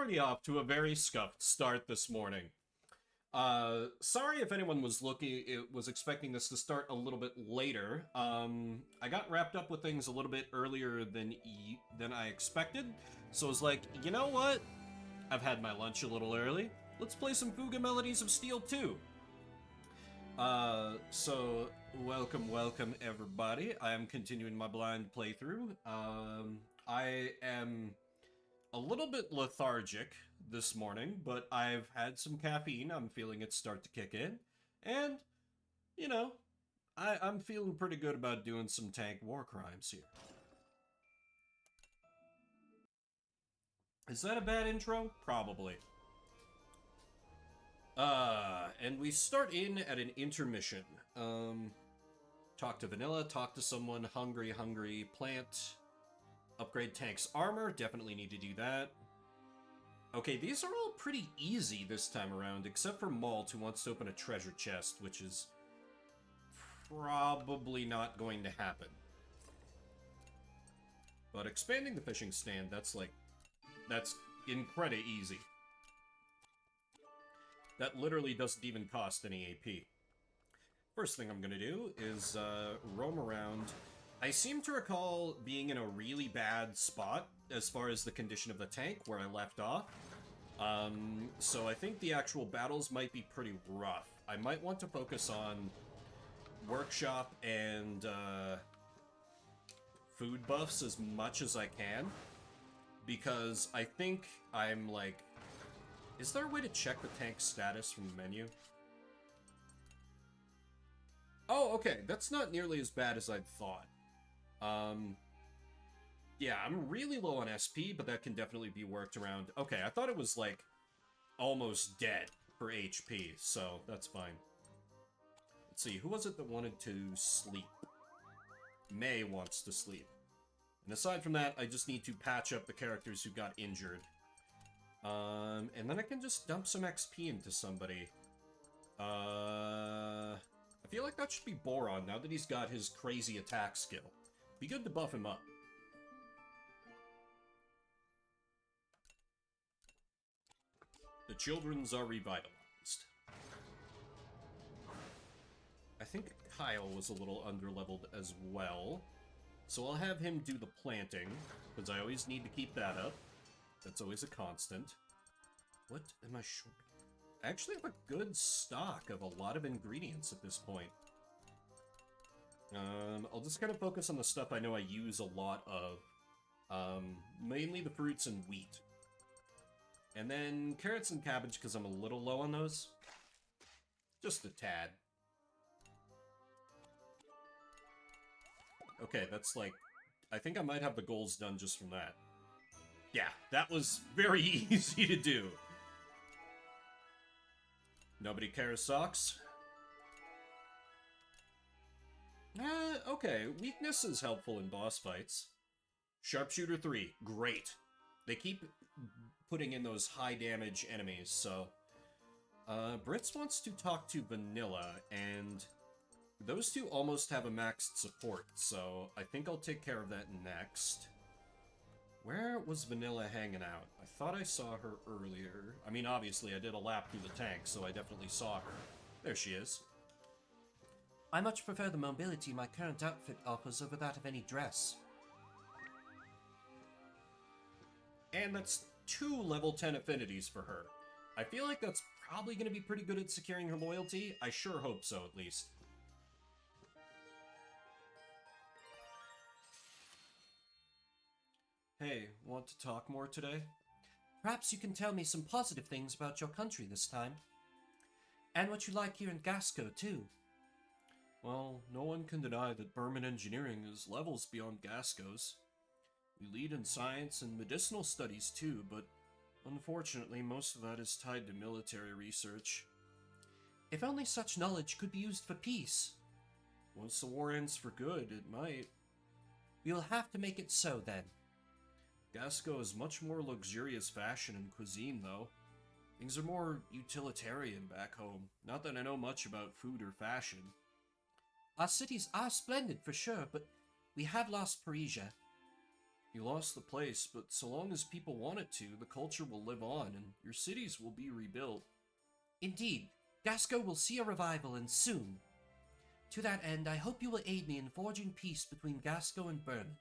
Already off to a very scuffed start this morning. Sorry if anyone was expecting this to start a little bit later. I got wrapped up with things a little bit earlier than I expected, so I was like, you know what? I've had my lunch a little early. Let's play some Fuga Melodies of Steel too. So welcome everybody. I am continuing my blind playthrough. I am a little bit lethargic this morning, but I've had some caffeine. I'm feeling it start to kick in. And, you know, I'm feeling pretty good about doing some tank war crimes here. Is that a bad intro? Probably. And we start in at an intermission. Talk to Vanilla, talk to someone, hungry, plant. Upgrade tank's armor, definitely need to do that. Okay, these are all pretty easy this time around, except for Malt, who wants to open a treasure chest, which is probably not going to happen. But expanding the fishing stand, that's incredibly easy. That literally doesn't even cost any AP. First thing I'm gonna do is roam around. I seem to recall being in a really bad spot as far as the condition of the tank where I left off. So I think the actual battles might be pretty rough. I might want to focus on workshop and food buffs as much as I can, because I think I'm like... Is there a way to check the tank's status from the menu? Oh, okay, that's not nearly as bad as I'd thought. Yeah, I'm really low on SP, but that can definitely be worked around. Okay, I thought it was, like, almost dead for HP, so that's fine. Let's see, who was it that wanted to sleep? May wants to sleep. And aside from that, I just need to patch up the characters who got injured. And then I can just dump some XP into somebody. I feel like that should be Boron, now that he's got his crazy attack skill. Be good to buff him up. The children's are revitalized. I think Kyle was a little underleveled as well. So I'll have him do the planting, because I always need to keep that up. That's always a constant. What am I short? I actually have a good stock of a lot of ingredients at this point. I'll just kind of focus on the stuff I know I use a lot of. Mainly the fruits and wheat. And then carrots and cabbage, because I'm a little low on those. Just a tad. Okay, that's like... I think I might have the goals done just from that. Yeah, that was very easy to do. Nobody cares socks. Okay, weakness is helpful in boss fights. Sharpshooter 3, great. They keep putting in those high damage enemies, so... Brits wants to talk to Vanilla, and those two almost have a maxed support, so I think I'll take care of that next. Where was Vanilla hanging out? I thought I saw her earlier. I mean, obviously, I did a lap through the tank, so I definitely saw her. There she is. I much prefer the mobility my current outfit offers over that of any dress. And that's 2 level 10 affinities for her. I feel like that's probably going to be pretty good at securing her loyalty. I sure hope so, at least. Hey, want to talk more today? Perhaps you can tell me some positive things about your country this time. And what you like here in Gasco, too. Well, no one can deny that Burman engineering is levels beyond Gasco's. We lead in science and medicinal studies, too, but unfortunately, most of that is tied to military research. If only such knowledge could be used for peace. Once the war ends for good, it might. We will have to make it so, then. Gasco is much more luxurious fashion and cuisine, though. Things are more utilitarian back home. Not that I know much about food or fashion. Our cities are splendid, for sure, but we have lost Parisia. You lost the place, but so long as people want it to, the culture will live on, and your cities will be rebuilt. Indeed, Gasco will see a revival, and soon. To that end, I hope you will aid me in forging peace between Gasco and Bern.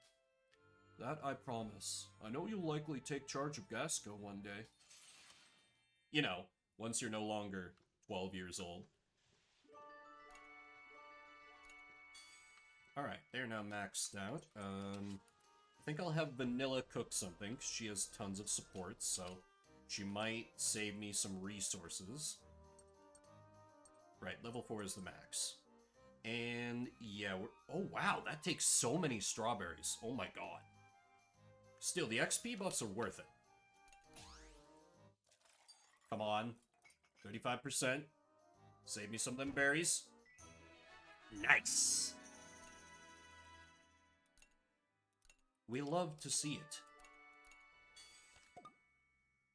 That I promise. I know you'll likely take charge of Gasco one day. You know, once you're no longer 12 years old. Alright, they're now maxed out. I think I'll have Vanilla cook something, because she has tons of support, so she might save me some resources. Right, level 4 is the max. And, yeah, oh wow, that takes so many strawberries. Oh my god. Still, the XP buffs are worth it. Come on. 35%. Save me some of them berries. Nice! We love to see it.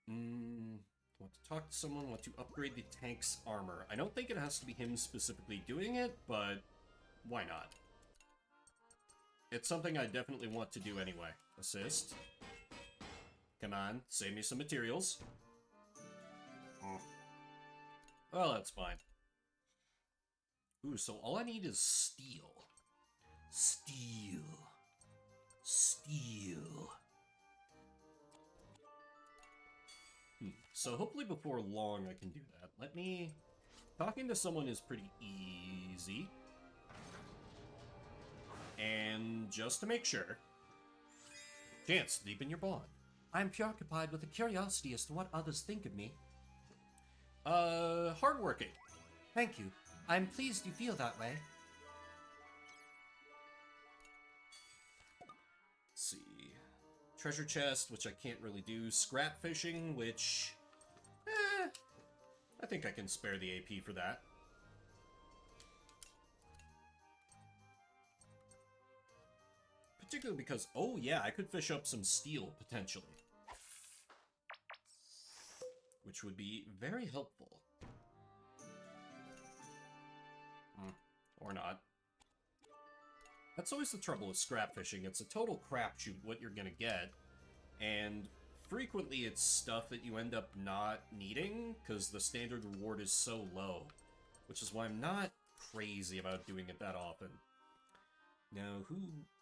Want to talk to someone, want to upgrade the tank's armor. I don't think it has to be him specifically doing it, but why not? It's something I definitely want to do anyway. Assist. Come on, save me some materials. Well, that's fine. Ooh, so all I need is steel. Steel. Steel. So hopefully before long I can do that. Let me... Talking to someone is pretty easy. And just to make sure... Chance, deepen your bond. I am preoccupied with a curiosity as to what others think of me. Hardworking. Thank you. I am pleased you feel that way. Let's see. Treasure chest, which I can't really do. Scrap fishing, which... I think I can spare the AP for that. Particularly because, oh yeah, I could fish up some steel, potentially. Which would be very helpful. Or not. That's always the trouble with scrap fishing. It's a total crapshoot what you're gonna get. And frequently it's stuff that you end up not needing, because the standard reward is so low. Which is why I'm not crazy about doing it that often. Now, who...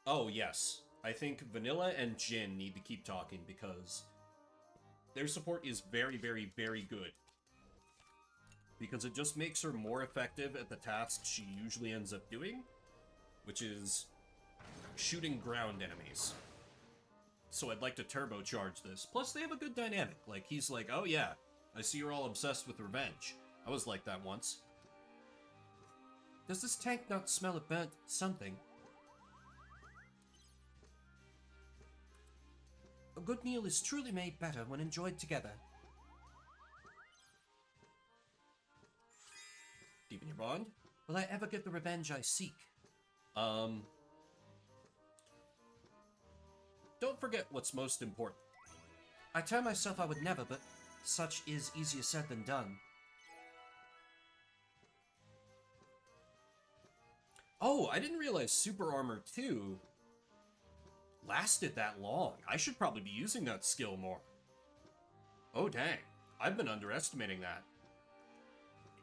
Oh, yes. I think Vanilla and Jin need to keep talking, because their support is very, very, very good. Because it just makes her more effective at the tasks she usually ends up doing, which is shooting ground enemies. So I'd like to turbocharge this. Plus, they have a good dynamic. Like, he's like, oh yeah, I see you're all obsessed with revenge. I was like that once. Does this tank not smell of burnt something? A good meal is truly made better when enjoyed together. Deepen your bond? Will I ever get the revenge I seek? Don't forget what's most important. I tell myself I would never, but such is easier said than done. Oh, I didn't realize Super Armor 2 lasted that long. I should probably be using that skill more. Oh dang, I've been underestimating that.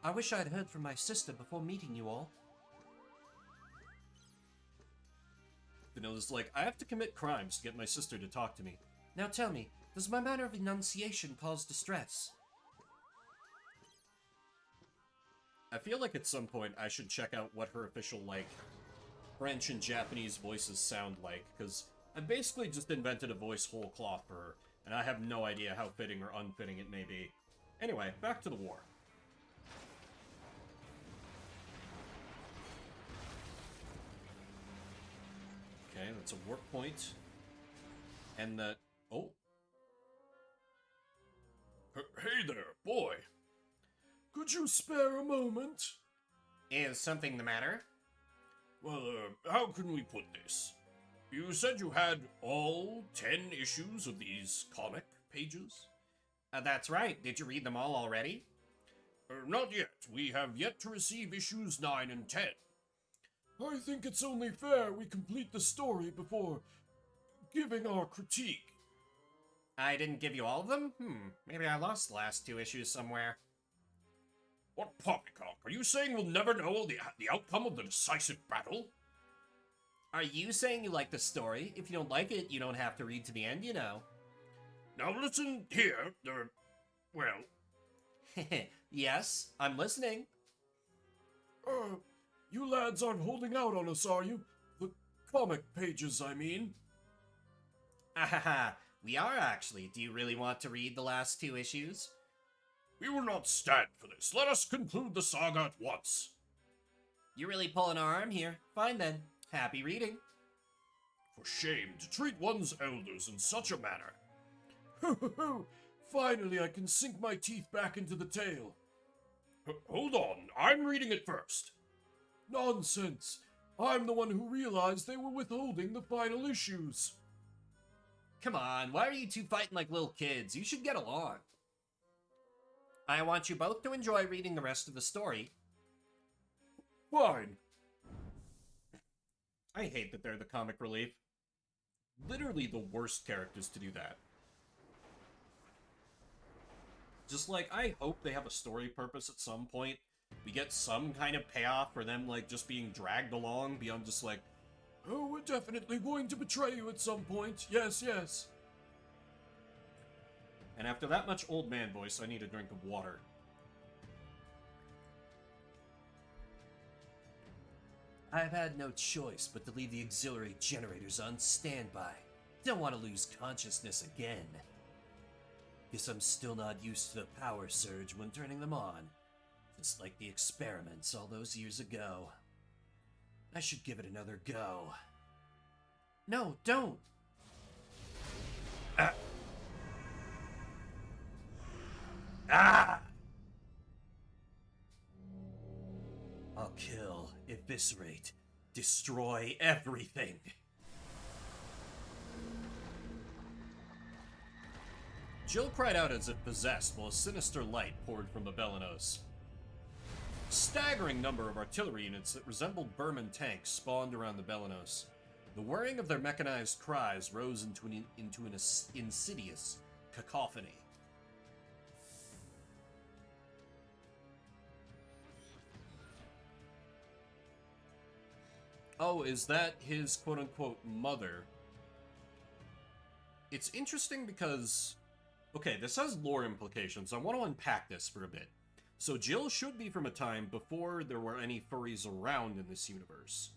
I wish I had heard from my sister before meeting you all. Vanilla's like, I have to commit crimes to get my sister to talk to me. Now tell me, does my manner of enunciation cause distress? I feel like at some point I should check out what her official, like, French and Japanese voices sound like, because I basically just invented a voice whole cloth for her, and I have no idea how fitting or unfitting it may be. Anyway, back to the war. Okay, that's a warp point. And that... Oh. Hey there, boy. Could you spare a moment? Is something the matter? Well, how can we put this? You said you had all 10 issues of these comic pages? That's right. Did you read them all already? Not yet. We have yet to receive issues 9 and 10. I think it's only fair we complete the story before giving our critique. I didn't give you all of them? Maybe I lost the last 2 issues somewhere. What poppycock? Are you saying we'll never know the outcome of the decisive battle? Are you saying you like the story? If you don't like it, you don't have to read to the end, you know. Now listen here, well... Yes, I'm listening. You lads aren't holding out on us, are you? The comic pages, I mean. Ahaha, we are actually. Do you really want to read the last 2 issues? We will not stand for this. Let us conclude the saga at once. You're really pulling our arm here. Fine then. Happy reading. For shame to treat one's elders in such a manner. Finally, I can sink my teeth back into the tale. Hold on, I'm reading it first. Nonsense. I'm the one who realized they were withholding the final issues. Come on, why are you two fighting like little kids? You should get along. I want you both to enjoy reading the rest of the story. Fine. I hate that they're the comic relief. Literally the worst characters to do that. Just like, I hope they have a story purpose at some point. We get some kind of payoff for them, like, just being dragged along beyond just like, oh, we're definitely going to betray you at some point. Yes, yes. And after that much old man voice, I need a drink of water. I've had no choice but to leave the auxiliary generators on standby. Don't want to lose consciousness again. Guess I'm still not used to the power surge when turning them on. Just like the experiments all those years ago. I should give it another go. No, don't! Ah! I'll kill, eviscerate, destroy everything. Jill cried out as if possessed while a sinister light poured from the Belenos. A staggering number of artillery units that resembled Berman tanks spawned around the Belenos. The whirring of their mechanized cries rose into an insidious cacophony. Oh, is that his quote-unquote mother? It's interesting because... Okay, this has lore implications. I want to unpack this for a bit. So Jill should be from a time before there were any furries around in this universe.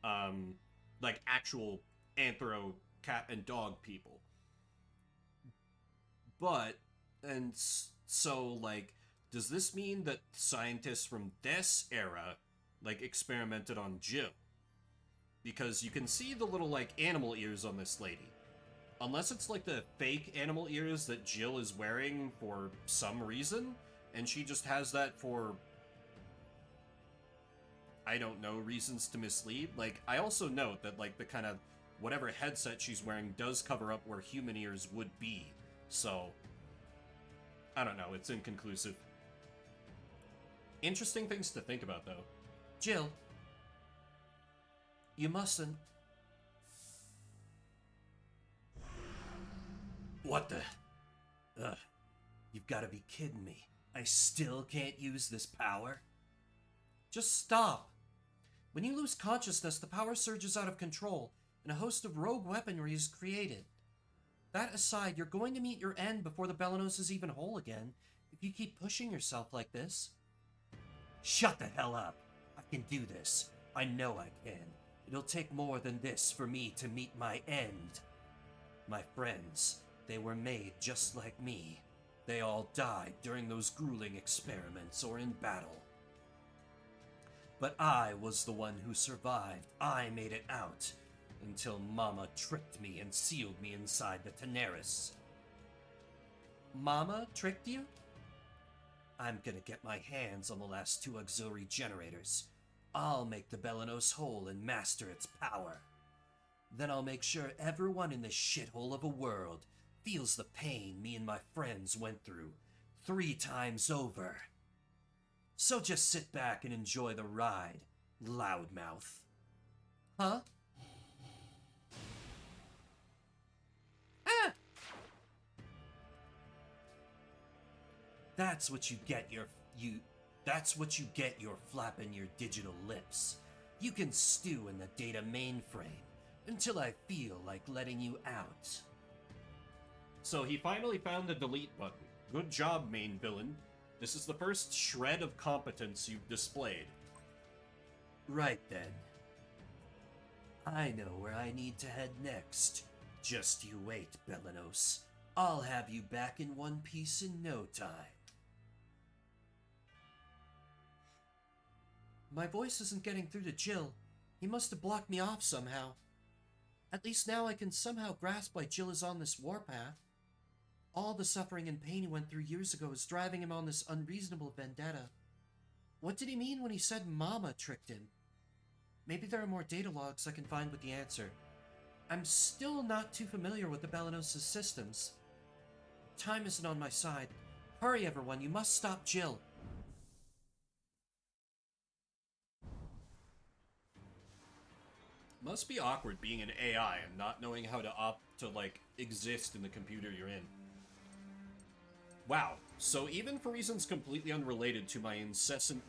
Like actual anthro cat and dog people. But, and so, like, does this mean that scientists from this era, like, experimented on Jill? Because you can see the little, like, animal ears on this lady. Unless it's, like, the fake animal ears that Jill is wearing for some reason, and she just has that for, I don't know, reasons to mislead. Like, I also note that, like, the kind of, whatever headset she's wearing does cover up where human ears would be. So, I don't know, it's inconclusive. Interesting things to think about, though. Jill, you mustn't. What the? Ugh, you've got to be kidding me. I still can't use this power? Just stop. When you lose consciousness, the power surges out of control, and a host of rogue weaponry is created. That aside, you're going to meet your end before the Belenos is even whole again, if you keep pushing yourself like this. Shut the hell up. I can do this. I know I can. It'll take more than this for me to meet my end. My friends, they were made just like me. They all died during those grueling experiments or in battle. But I was the one who survived. I made it out. Until Mama tricked me and sealed me inside the Tenaris. Mama tricked you? I'm gonna get my hands on the last 2 auxiliary generators. I'll make the Belenos whole and master its power. Then I'll make sure everyone in this shithole of a world feels the pain me and my friends went through 3 times over. So just sit back and enjoy the ride, loudmouth. Huh? That's what you get that's what you get your flapping your digital lips. You can stew in the data mainframe until I feel like letting you out. So he finally found the delete button. Good job, main villain. This is the first shred of competence you've displayed. Right then. I know where I need to head next. Just you wait, Belenos. I'll have you back in one piece in no time. My voice isn't getting through to Jill. He must have blocked me off somehow. At least now I can somehow grasp why Jill is on this warpath. All the suffering and pain he went through years ago is driving him on this unreasonable vendetta. What did he mean when he said Mama tricked him? Maybe there are more data logs I can find with the answer. I'm still not too familiar with the Belenos' systems. Time isn't on my side. Hurry, everyone, you must stop Jill. Must be awkward being an AI and not knowing how to exist in the computer you're in. Wow, so even for reasons completely unrelated to my incessant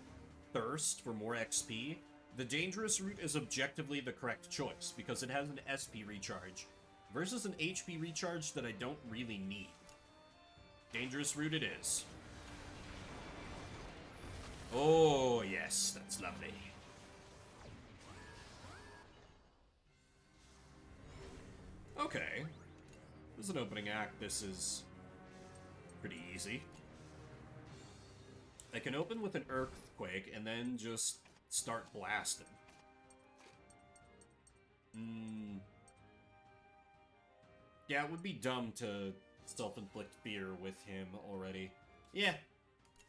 thirst for more XP, the dangerous route is objectively the correct choice, because it has an SP recharge, versus an HP recharge that I don't really need. Dangerous route it is. Oh, yes, that's lovely. Okay. This is an opening act. This is pretty easy. I can open with an earthquake and then just start blasting. Yeah, it would be dumb to self-inflict fear with him already. Yeah,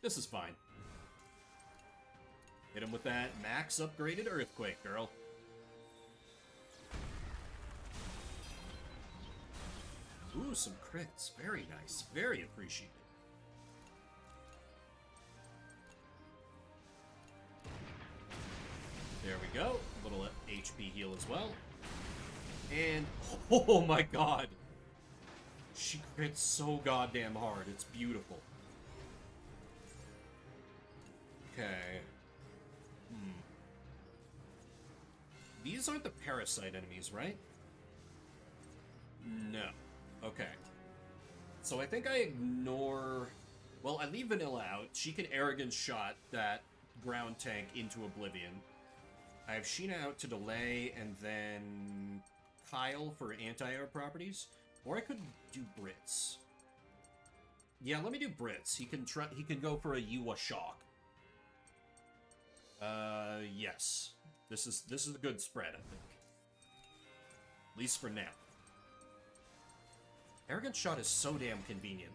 this is fine. Hit him with that max upgraded earthquake, girl. Ooh, some crits. Very nice. Very appreciated. There we go. A little HP heal as well. And, oh my god. She crits so goddamn hard. It's beautiful. Okay. These aren't the parasite enemies, right? No. Okay. So I think I ignore... Well, I leave Vanilla out. She can arrogant shot that ground tank into oblivion. I have Sheena out to delay, and then Kyle for anti-air properties. Or I could do Brits. Yeah, let me do Brits. He can go for a Yuwa shock. Yes. This is a good spread, I think. At least for now. Arrogant Shot is so damn convenient.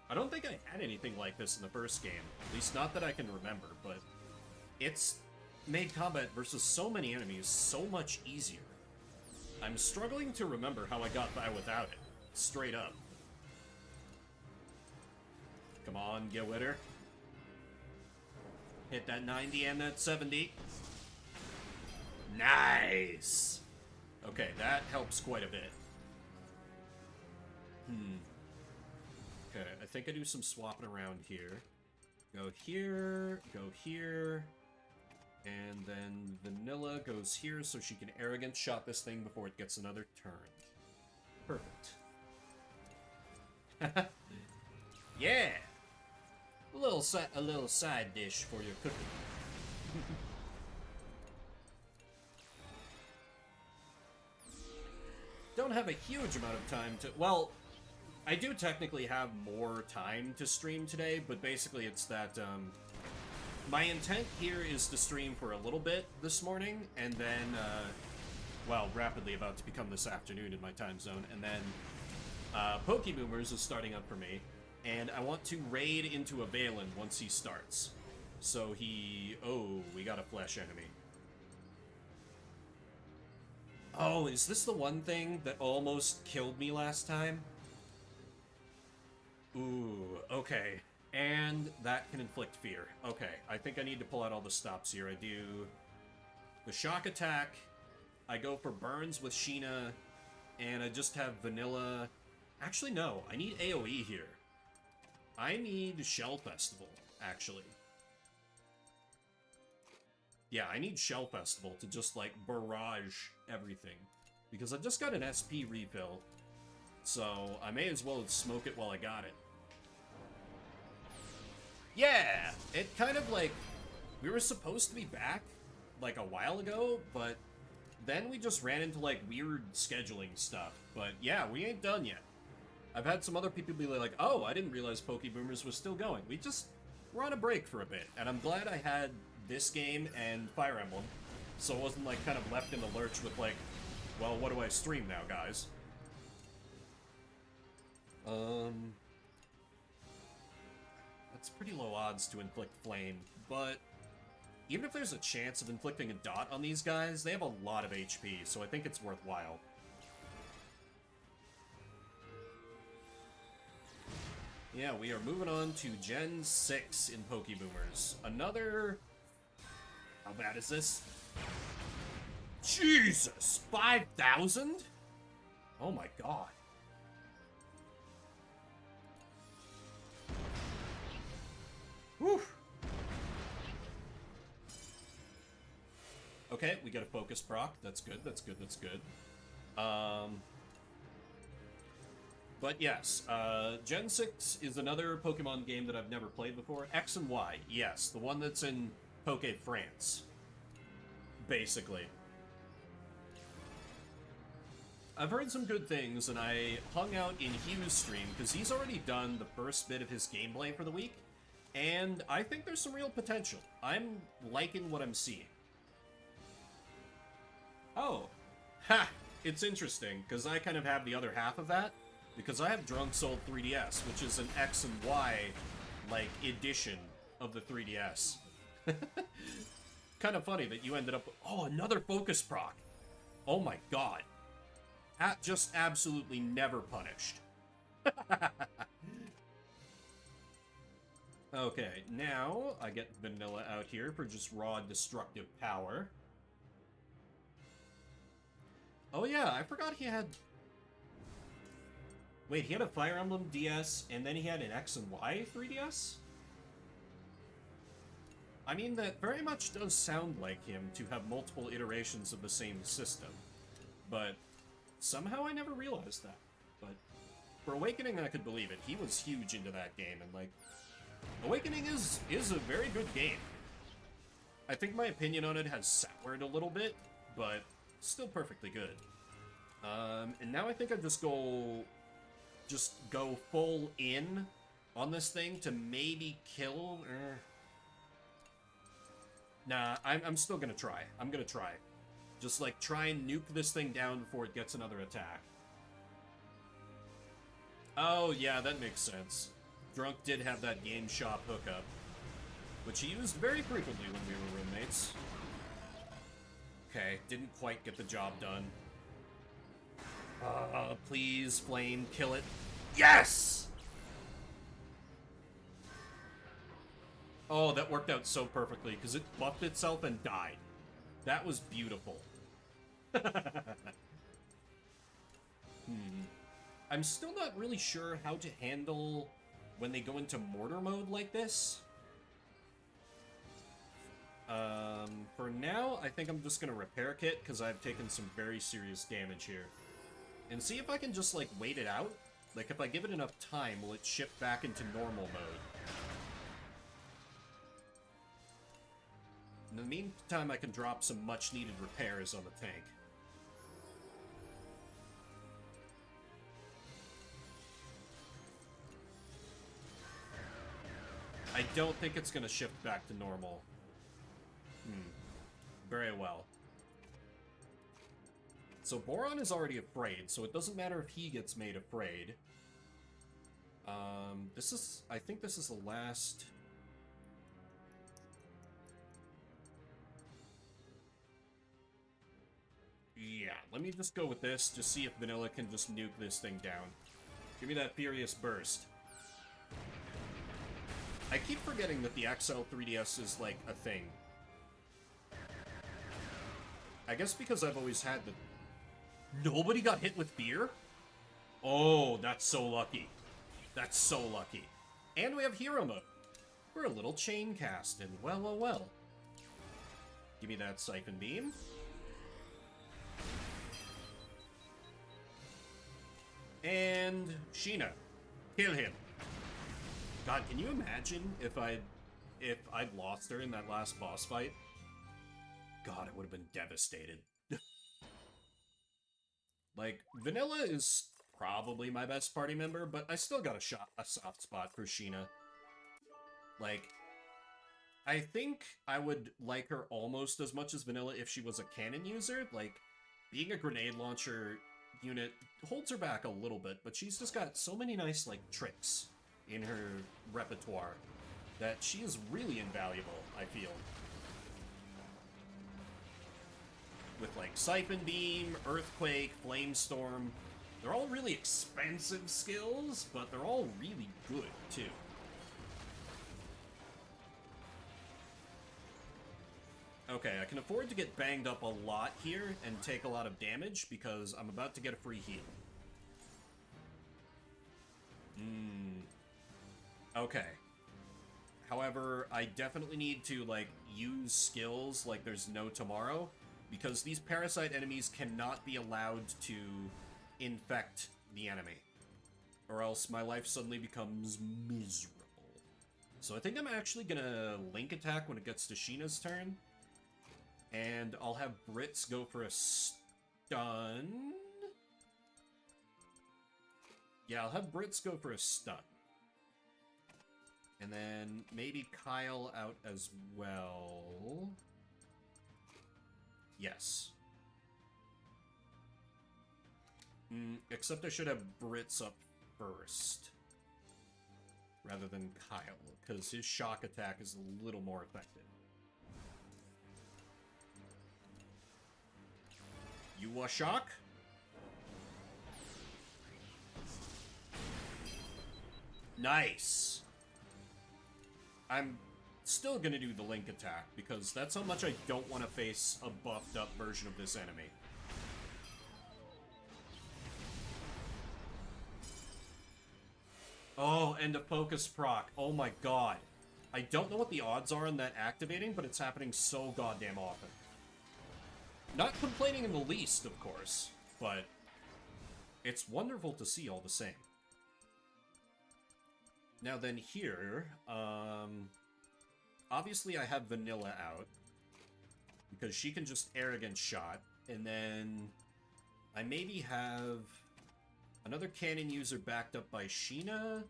I don't think I had anything like this in the first game. At least not that I can remember, but it's made combat versus so many enemies so much easier. I'm struggling to remember how I got by without it. Straight up. Come on, get with her. Hit that 90 and that 70. Nice! Okay, that helps quite a bit. Okay, I think I do some swapping around here. Go here, and then Vanilla goes here so she can arrogant shot this thing before it gets another turn. Perfect. Yeah! A little side dish for your cooking. Don't have a huge amount of time to... Well, I do technically have more time to stream today, but basically it's that, my intent here is to stream for a little bit this morning, and then, well, rapidly about to become this afternoon in my time zone, and then, Pokeboomers is starting up for me, and I want to raid into a Valen once he starts. So oh, we got a flesh enemy. Oh, is this the one thing that almost killed me last time? Ooh, okay. And that can inflict fear. Okay, I think I need to pull out all the stops here. I do the shock attack, I go for burns with Sheena, and I just have vanilla... Actually, no, I need AoE here. I need Shell Festival, actually. Yeah, I need Shell Festival to just, like, barrage everything. Because I've just got an SP refill, so I may as well smoke it while I got it. Yeah! It kind of, like, we were supposed to be back, like, a while ago, but then we just ran into, like, weird scheduling stuff. But, yeah, we ain't done yet. I've had some other people be like, oh, I didn't realize Pokeboomers was still going. We're on a break for a bit, and I'm glad I had this game and Fire Emblem, so it wasn't, like, kind of left in the lurch with, like, well, what do I stream now, guys? That's pretty low odds to inflict flame, but even if there's a chance of inflicting a dot on these guys, they have a lot of HP, so I think it's worthwhile. Yeah, we are moving on to Gen 6 in Pokeboomers. Another... How bad is this? Jesus! 5,000? Oh my god. Whew. Okay, we got a focus proc. That's good, that's good, that's good. But yes, Gen 6 is another Pokemon game that I've never played before. X and Y, yes, the one that's in Poke France. Basically. I've heard some good things, and I hung out in Hugh's stream, because he's already done the first bit of his gameplay for the week, and I think there's some real potential. I'm liking what I'm seeing. Oh. Ha! It's interesting, because I kind of have the other half of that, because I have Drunk Soul 3DS, which is an X and Y, like, edition of the 3DS. Kind of funny that you ended up... Oh, another focus proc! Oh my god. Just absolutely never punished. Okay, now I get Vanilla out here for just raw destructive power. Oh yeah, I forgot he had... Wait, he had a Fire Emblem DS, and then he had an X and Y 3DS? I mean, that very much does sound like him to have multiple iterations of the same system. But somehow I never realized that. But for Awakening, I could believe it. He was huge into that game, and like... Awakening is a very good game. I think my opinion on it has soured a little bit, but still perfectly good. And now I think I just go full in on this thing to maybe kill... Nah, I'm still gonna try. I'm gonna try. Just, like, try and nuke this thing down before it gets another attack. Oh, yeah, that makes sense. Drunk did have that game shop hookup, which he used very frequently when we were roommates. Okay, didn't quite get the job done. Please, Flame, kill it. Yes! Oh, that worked out so perfectly, because it buffed itself and died. That was beautiful. I'm still not really sure how to handle when they go into mortar mode like this. For now, I think I'm just gonna repair kit, because I've taken some very serious damage here. And see if I can just, like, wait it out. Like, if I give it enough time, will it shift back into normal mode? In the meantime, I can drop some much-needed repairs on the tank. I don't think it's gonna shift back to normal. Very well. So Boron is already afraid, so it doesn't matter if he gets made afraid. I think this is the last... Yeah, let me just go with this, just see if Vanilla can just nuke this thing down. Give me that Furious Burst. I keep forgetting that the XL 3DS is, like, a thing. I guess because I've always had the... Nobody got hit with beer? Oh, that's so lucky. That's so lucky. And we have hero mode. We're a little chain casted. Well, well, well. Give me that Siphon Beam. And Sheena. Kill him. God, can you imagine if I'd lost her in that last boss fight? God, it would have been devastated. Like, Vanilla is probably my best party member, but I still got a soft spot for Sheena. Like, I think I would like her almost as much as Vanilla if she was a cannon user. Like, being a grenade launcher unit holds her back a little bit, but she's just got so many nice, like, tricks in her repertoire that she is really invaluable, I feel. With, like, Siphon Beam, Earthquake, Flamestorm. They're all really expensive skills, but they're all really good, too. Okay, I can afford to get banged up a lot here and take a lot of damage because I'm about to get a free heal. Okay. However, I definitely need to, like, use skills like there's no tomorrow, because these parasite enemies cannot be allowed to infect the enemy, or else my life suddenly becomes miserable. So I think I'm actually gonna link attack when it gets to Sheena's turn, and I'll have Brits go for a stun. Yeah, I'll have Brits go for a stun. And then maybe Kyle out as well. Yes. Except I should have Brits up first, rather than Kyle, because his shock attack is a little more effective. You a shock? Nice! I'm still gonna do the link attack, because that's how much I don't want to face a buffed up version of this enemy. Oh, and a focus proc. Oh my god. I don't know what the odds are on that activating, but it's happening so goddamn often. Not complaining in the least, of course, but it's wonderful to see all the same. Now then here, obviously I have Vanilla out, because she can just arrogant shot, and then I maybe have another cannon user backed up by Sheena.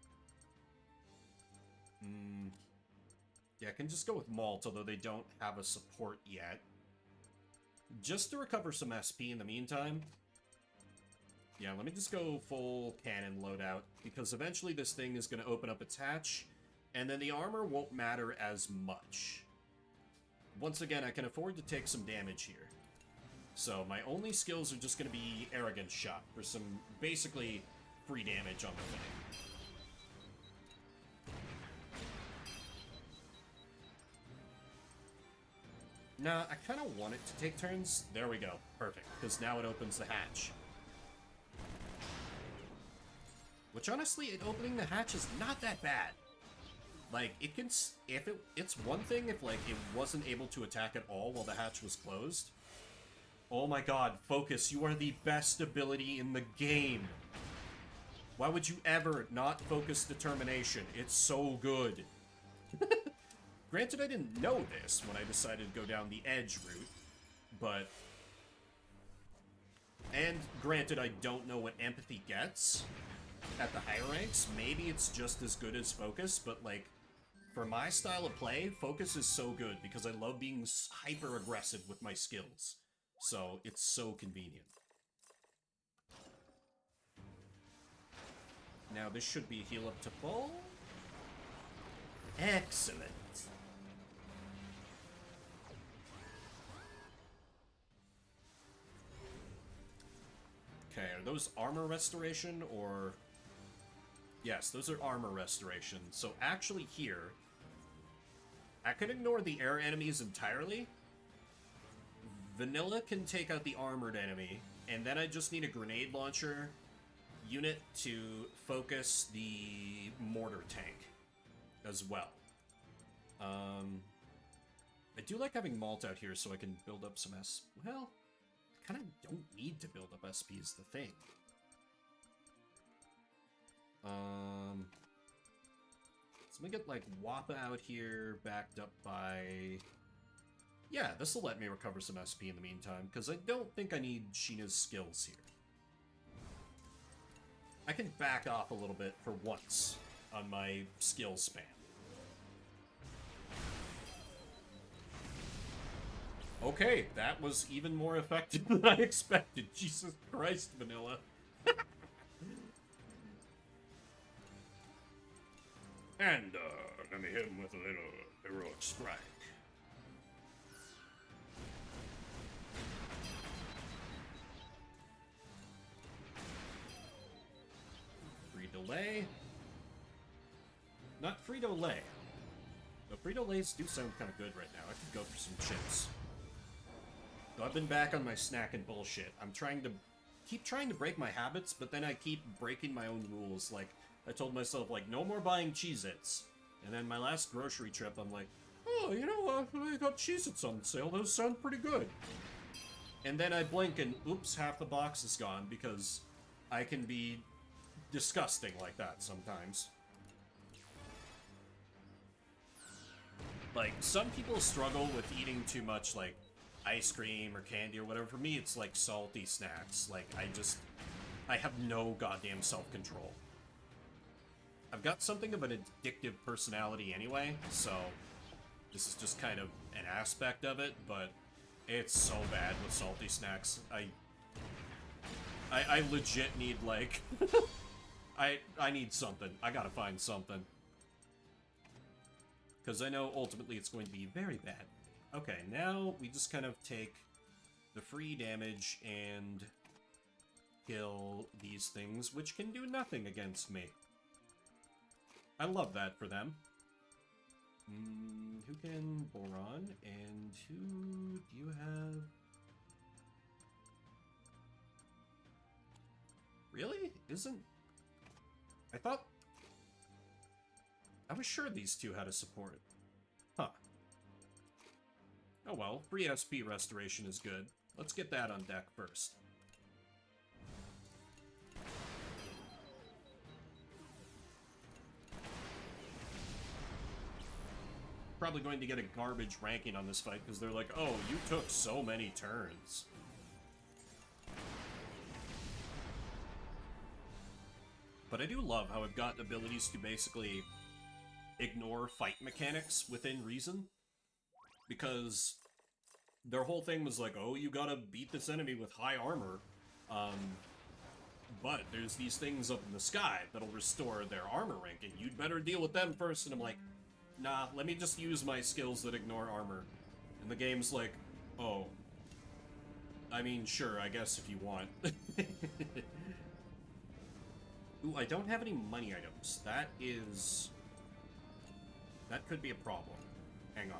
Yeah, I can just go with Malt, although they don't have a support yet. Just to recover some SP in the meantime. Yeah, let me just go full cannon loadout, because eventually this thing is going to open up its hatch, and then the armor won't matter as much. Once again, I can afford to take some damage here. So my only skills are just going to be Arrogant Shot for some basically free damage on the thing. Nah, I kind of want it to take turns. There we go. Perfect, because now it opens the hatch. Which, honestly, opening the hatch is not that bad. Like, it can... It's one thing if, like, it wasn't able to attack at all while the hatch was closed. Oh my god, Focus, you are the best ability in the game. Why would you ever not focus Determination? It's so good. Granted, I didn't know this when I decided to go down the edge route, but... And granted, I don't know what Empathy gets at the higher ranks. Maybe it's just as good as Focus, but, like, for my style of play, Focus is so good because I love being hyper-aggressive with my skills. So, it's so convenient. Now, this should be heal up to full. Excellent. Okay, are those armor restoration or... Yes, those are armor restoration. So actually here, I could ignore the air enemies entirely. Vanilla can take out the armored enemy, and then I just need a grenade launcher unit to focus the mortar tank. as well. I do like having malt out here so I can build up some well, I kind of don't need to build up SP is the thing. So let me get, like, Wappa out here, backed up by... Yeah, this will let me recover some SP in the meantime, because I don't think I need Sheena's skills here. I can back off a little bit for once on my skill spam. Okay, that was even more effective than I expected. Jesus Christ, Vanilla. And, let me hit him with a little heroic strike. Frito-Lay. Not Frito-Lay. The Frito-Lays do sound kind of good right now. I could go for some chips. So I've been back on my snacking bullshit. I'm trying to keep trying to break my habits, but then I keep breaking my own rules. Like, I told myself, like, no more buying Cheez-Its. And then my last grocery trip, I'm like, oh, you know, I got Cheez-Its on sale. Those sound pretty good. And then I blink and, oops, half the box is gone because I can be disgusting like that sometimes. Like, some people struggle with eating too much, like, ice cream or candy or whatever. For me, it's like salty snacks. Like, I have no goddamn self-control. I've got something of an addictive personality anyway, so this is just kind of an aspect of it, but it's so bad with salty snacks. I legit need, like, I need something. I gotta find something. Because I know ultimately it's going to be very bad. Okay, now we just kind of take the free damage and kill these things, which can do nothing against me. I love that for them. Who can Boron, and who do you have? Really? Isn't... I thought... I was sure these two had a support. Huh. Oh well, free SP restoration is good. Let's get that on deck first. Probably going to get a garbage ranking on this fight because they're like, oh, you took so many turns. But I do love how I've got abilities to basically ignore fight mechanics within reason. Because their whole thing was like, oh, you gotta beat this enemy with high armor. But there's these things up in the sky that'll restore their armor ranking. You'd better deal with them first. And I'm like, nah, let me just use my skills that ignore armor. And the game's like, oh. I mean, sure, I guess if you want. Ooh, I don't have any money items. That could be a problem. Hang on.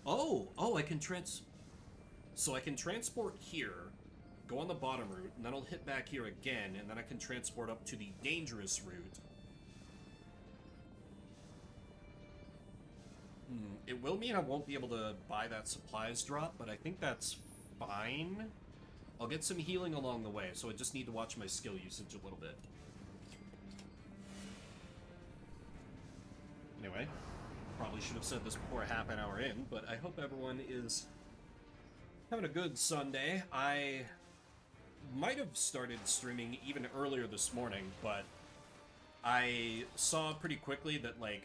Oh, I can So I can transport here, go on the bottom route, and then I'll hit back here again, and then I can transport up to the dangerous route. It will mean I won't be able to buy that supplies drop, but I think that's fine. I'll get some healing along the way, so I just need to watch my skill usage a little bit. Anyway, probably should have said this before half an hour in, but I hope everyone is having a good Sunday. I might have started streaming even earlier this morning, but I saw pretty quickly that, like,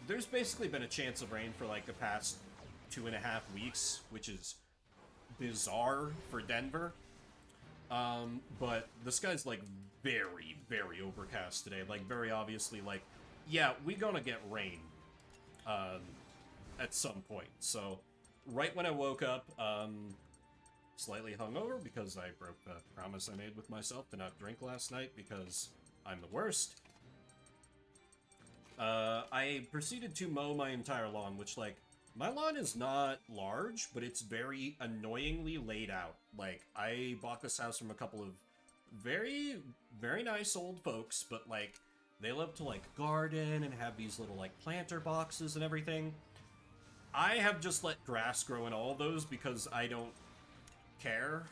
there's basically been a chance of rain for, like, the past 2.5 weeks, which is bizarre for Denver. But the sky's, like, very, very overcast today. Like, very obviously, like, yeah, we're gonna get rain, at some point. So, right when I woke up, slightly hungover because I broke the promise I made with myself to not drink last night because I'm the worst. I proceeded to mow my entire lawn, which, like, my lawn is not large, but it's very annoyingly laid out. Like, I bought this house from a couple of very, very nice old folks, but, like, they love to, like, garden and have these little, like, planter boxes and everything. I have just let grass grow in all of those because I don't care.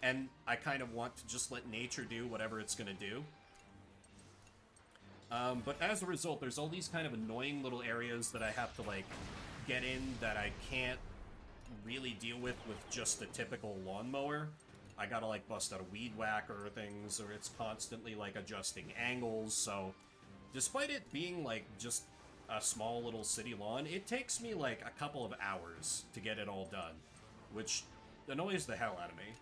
And I kind of want to just let nature do whatever it's gonna do. But as a result, there's all these kind of annoying little areas that I have to, like, get in that I can't really deal with just a typical lawnmower. I gotta, like, bust out a weed whacker or things, or it's constantly, like, adjusting angles, so despite it being, like, just a small little city lawn, it takes me, like, a couple of hours to get it all done, which annoys the hell out of me.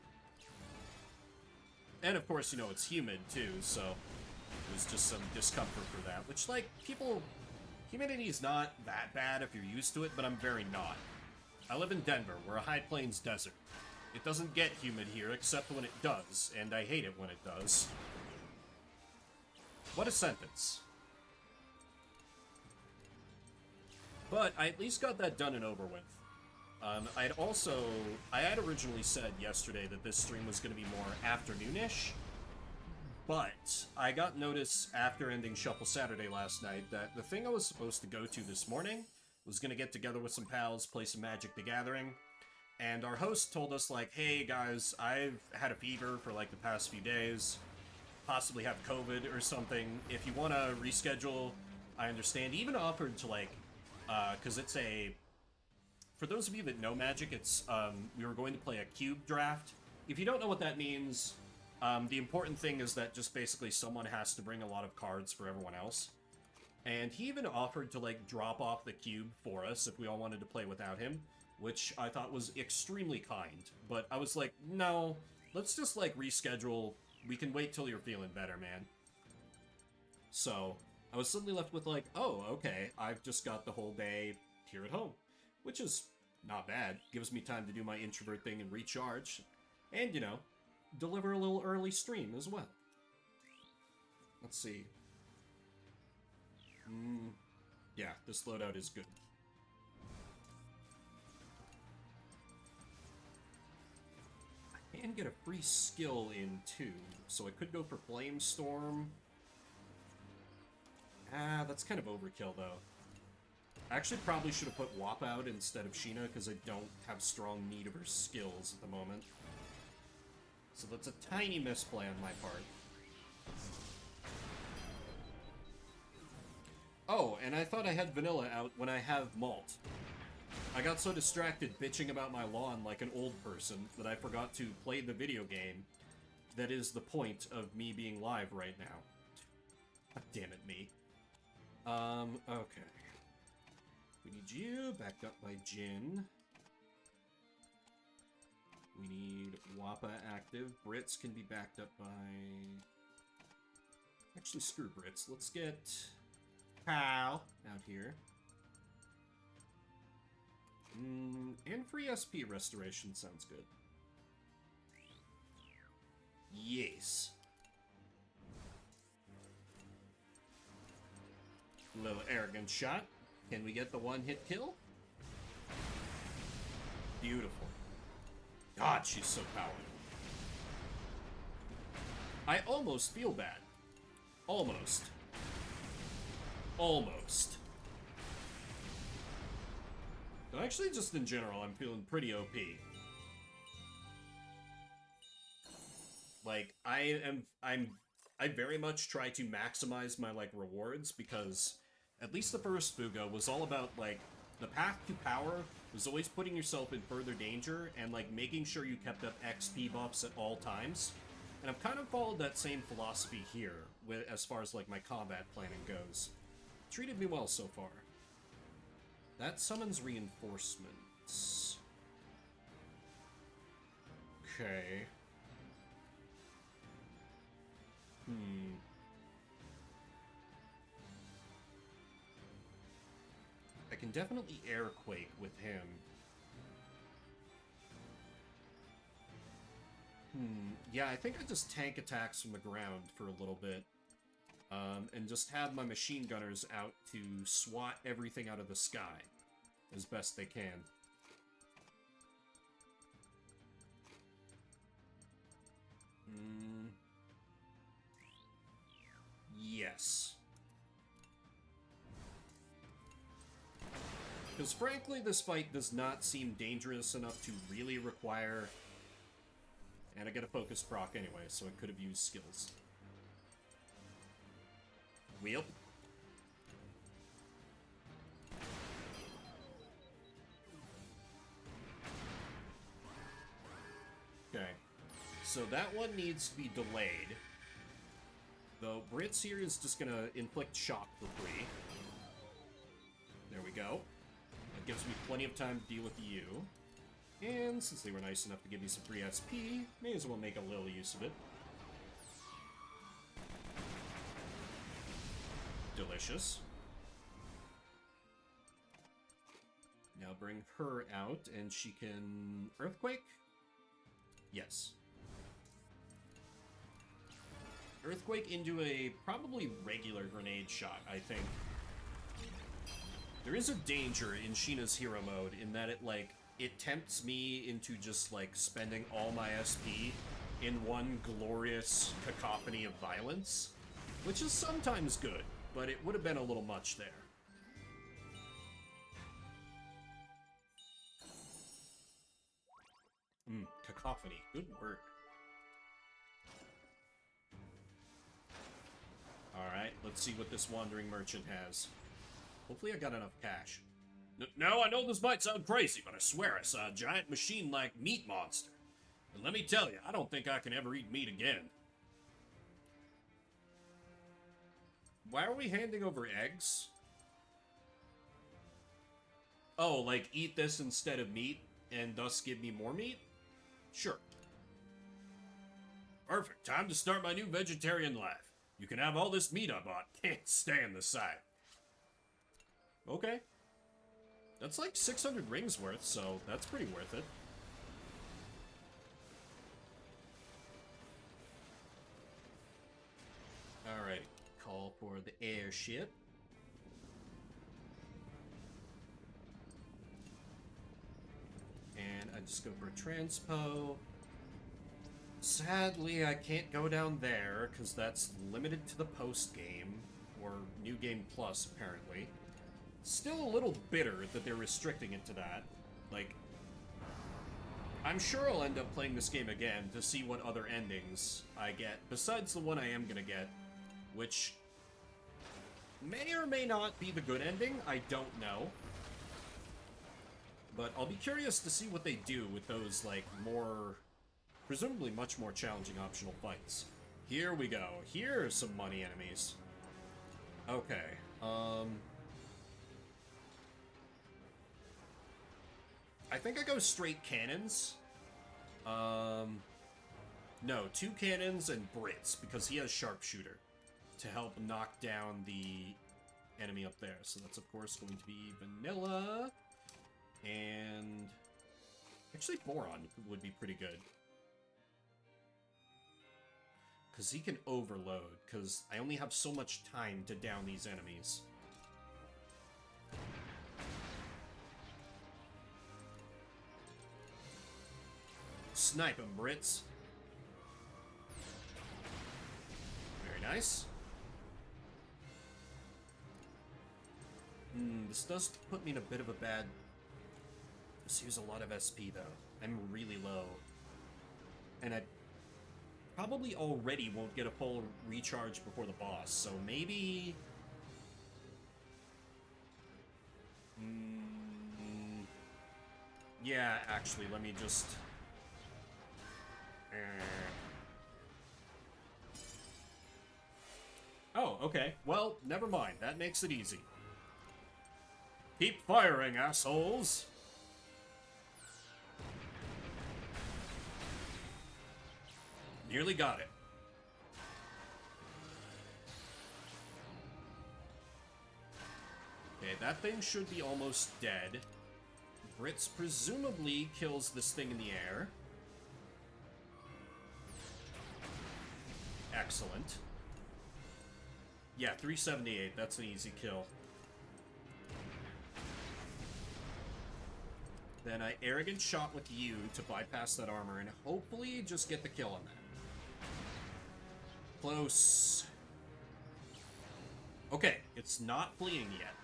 And, of course, you know, it's humid, too, so there's just some discomfort for that, which, like, humidity is not that bad if you're used to it, but I'm very not. I live in Denver. We're a high plains desert. It doesn't get humid here except when it does, and I hate it when it does. What a sentence. But I at least got that done and over with. I had originally said yesterday that this stream was going to be more afternoonish, but I got notice after ending Shuffle Saturday last night that the thing I was supposed to go to this morning was going to get together with some pals, play some Magic the Gathering, and our host told us, like, hey guys, I've had a fever for like the past few days, possibly have COVID or something. If you want to reschedule, I understand. He even offered to, like, because it's a... For those of you that know Magic, it's, we were going to play a cube draft. If you don't know what that means, the important thing is that just basically someone has to bring a lot of cards for everyone else. And he even offered to, like, drop off the cube for us if we all wanted to play without him, which I thought was extremely kind. But I was like, no, let's just, like, reschedule. We can wait till you're feeling better, man. So I was suddenly left with, like, oh, okay, I've just got the whole day here at home, which is not bad. Gives me time to do my introvert thing and recharge. And, you know, deliver a little early stream as well. Let's see. Yeah, this loadout is good. I can get a free skill in too, so I could go for Flamestorm. Ah, that's kind of overkill though. I actually probably should have put Wop out instead of Sheena because I don't have strong need of her skills at the moment. So that's a tiny misplay on my part. Oh, and I thought I had vanilla out when I have malt. I got so distracted bitching about my lawn like an old person that I forgot to play the video game that is the point of me being live right now. God damn it, me. Okay. We need you backed up by Jin. We need Wappa active. Brits can be backed up by... Actually, screw Brits. Let's get Pal out here. And free SP restoration sounds good. Yes. Little arrogant shot. Can we get the one-hit kill? Beautiful. God, she's so powerful. I almost feel bad. Almost. Almost. But actually, just in general, I'm feeling pretty OP. Like, I very much try to maximize my, like, rewards, because at least the first Fuga was all about, like, the path to power was always putting yourself in further danger and, like, making sure you kept up XP buffs at all times. And I've kind of followed that same philosophy here, as far as, like, my combat planning goes. Treated me well so far. That summons reinforcements. Okay. I can definitely Airquake with him. Yeah, I think I just tank attacks from the ground for a little bit. And just have my machine gunners out to swat everything out of the sky as best they can. Yes. Because frankly, this fight does not seem dangerous enough to really require... And I get a focus proc anyway, so I could have used skills. Wheel. Okay. So that one needs to be delayed. Though Brits here is just gonna inflict shock for free. There we go. That gives me plenty of time to deal with you. And since they were nice enough to give me some free SP, may as well make a little use of it. Delicious. Now bring her out, and she can... Earthquake? Yes. Earthquake into a probably regular grenade shot, I think. There is a danger in Sheena's hero mode in that it tempts me into just, spending all my SP in one glorious cacophony of violence, which is sometimes good, but it would have been a little much there. Cacophony. Good word. Alright, let's see what this wandering merchant has. Hopefully I got enough cash. Now, I know this might sound crazy, but I swear I saw a giant machine-like meat monster. And let me tell you, I don't think I can ever eat meat again. Why are we handing over eggs? Oh, eat this instead of meat, and thus give me more meat? Sure. Perfect. Time to start my new vegetarian life. You can have all this meat I bought. Can't stand the sight. Okay. That's 600 rings worth, so that's pretty worth it. Alright. Call for the airship. And I just go for a transpo. Sadly, I can't go down there, because that's limited to the post-game, or New Game Plus, apparently. Still a little bitter that they're restricting it to that. I'm sure I'll end up playing this game again to see what other endings I get, besides the one I am gonna get, which may or may not be the good ending, I don't know. But I'll be curious to see what they do with those, more... presumably much more challenging optional fights. Here we go. Here are some money enemies. Okay, I think I go straight cannons. No, 2 cannons and Brits, because he has sharpshooter to help knock down the enemy up there. So that's, of course, going to be vanilla. And... actually, Boron would be pretty good. Because he can overload, because I only have so much time to down these enemies. Snipe him, Brits. Very nice. This does put me in a bit of a bad... This uses a lot of SP, though. I'm really low. And I probably already won't get a full recharge before the boss, so maybe... Yeah, actually, let me just... Oh, okay. Well, never mind. That makes it easy. Keep firing, assholes! Nearly got it. Okay, that thing should be almost dead. Brits presumably kills this thing in the air. Excellent. Yeah, 378. That's an easy kill. Then I arrogant shot with you to bypass that armor and hopefully just get the kill on that. Close. Okay, it's not fleeing yet.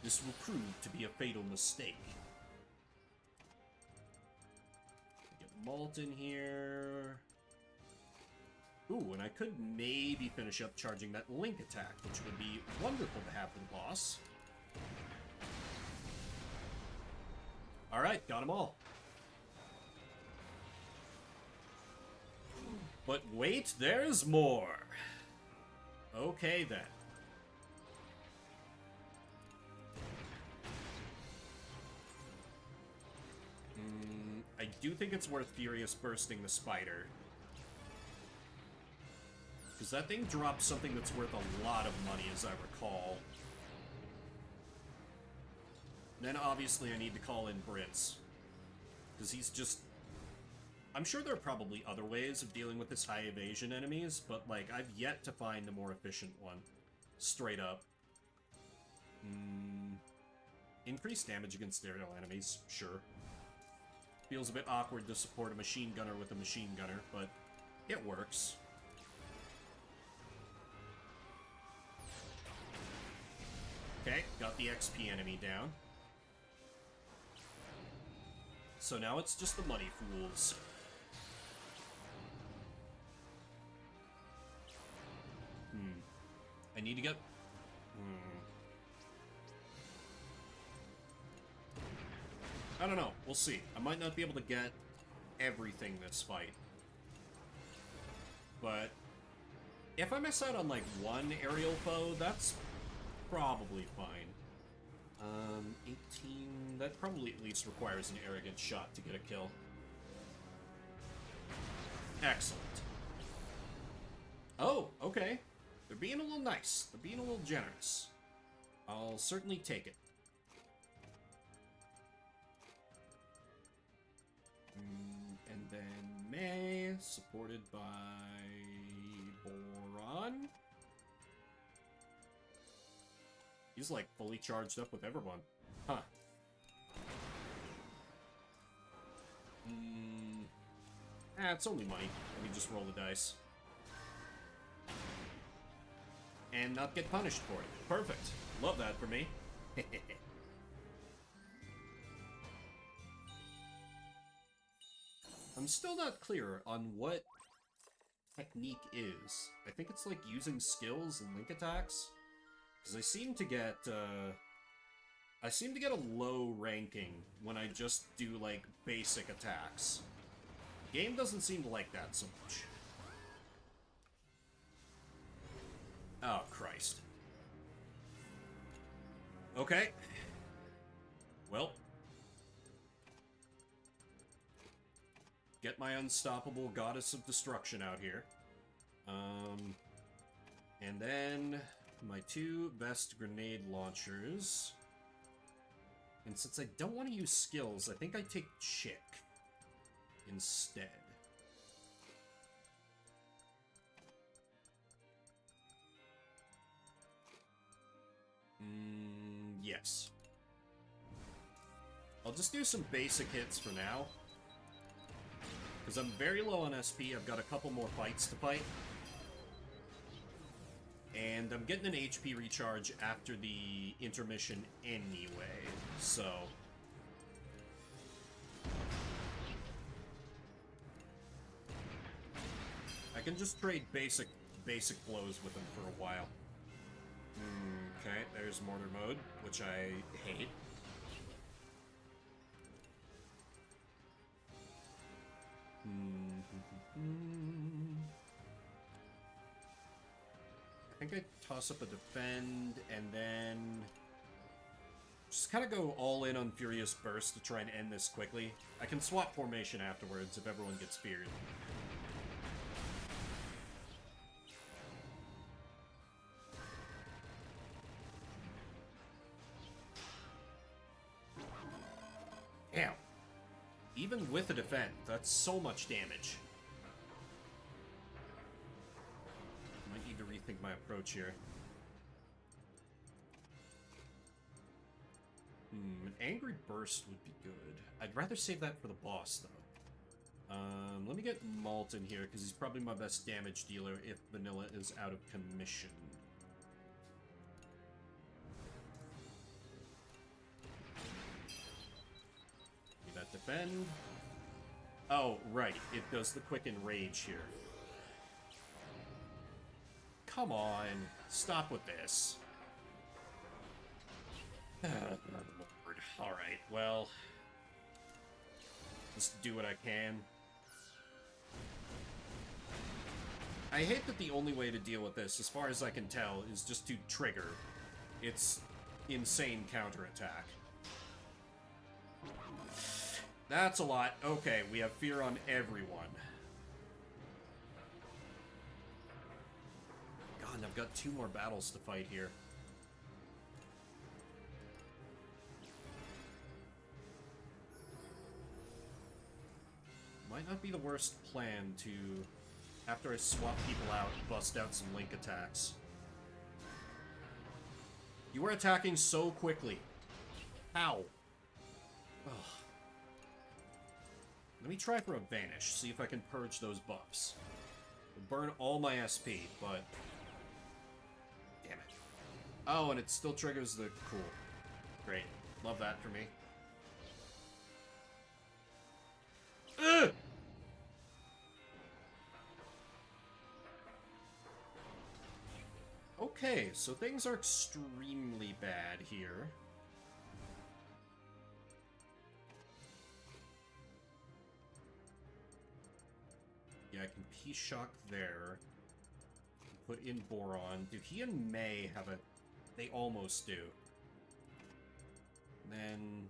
This will prove to be a fatal mistake. Get Malt in here. Ooh, and I could maybe finish up charging that Link attack, which would be wonderful to have for the boss. Alright, got them all. But wait, there's more. Okay, then. I do think it's worth Furious bursting the spider. Because that thing drops something that's worth a lot of money, as I recall. Then, obviously, I need to call in Brits. Because he's just... I'm sure there are probably other ways of dealing with this high evasion enemies, but, like, I've yet to find a more efficient one. Straight up. Increased damage against aerial enemies, sure. Feels a bit awkward to support a machine gunner with a machine gunner, but it works. Okay, got the XP enemy down. So now it's just the money fools. I need to get... I don't know. We'll see. I might not be able to get everything this fight. But if I miss out on, like, one aerial foe, that's probably fine. 18... That probably at least requires an arrogant shot to get a kill. Excellent. Oh, okay. They're being a little nice. They're being a little generous. I'll certainly take it. And then May, supported by Boron. He's like fully charged up with everyone. Huh. It's only money. Let me just roll the dice. And not get punished for it. Perfect. Love that for me. I'm still not clear on what technique is. I think it's like using skills and link attacks. Because I seem to get a low ranking when I just do like basic attacks. The game doesn't seem to like that so much. Oh, Christ. Okay. Well. Get my unstoppable goddess of destruction out here. And then my two best grenade launchers. And since I don't want to use skills, I think I take Chick instead. Yes. I'll just do some basic hits for now. Because I'm very low on SP, I've got a couple more fights to fight. And I'm getting an HP recharge after the intermission anyway, so... I can just trade basic blows with him for a while. Okay, there's Mortar Mode, which I hate. I think I toss up a defend, and then just kind of go all in on Furious Burst to try and end this quickly. I can swap formation afterwards if everyone gets feared. Damn. Even with a defend, that's so much damage. Might need to rethink my approach here. An Angry Burst would be good. I'd rather save that for the boss, though. Let me get Malt in here, because he's probably my best damage dealer if Vanilla is out of commission. Need that defend. Oh, right. It does the quicken rage here. Come on. Stop with this. Lord. Alright, well... just do what I can. I hate that the only way to deal with this, as far as I can tell, is just to trigger its insane counterattack. That's a lot. Okay, we have fear on everyone. God, I've got 2 more battles to fight here. Might not be the worst plan to, after I swap people out, bust out some link attacks. You are attacking so quickly. How? Ugh. Let me try for a Vanish, see if I can purge those buffs. It'll burn all my SP, but... damn it. Oh, and it still triggers the... cool. Great. Love that for me. Ugh! Okay, so things are extremely bad here. Yeah, I can Peace Shock there. Put in Boron. Do he and May have a... they almost do. Then...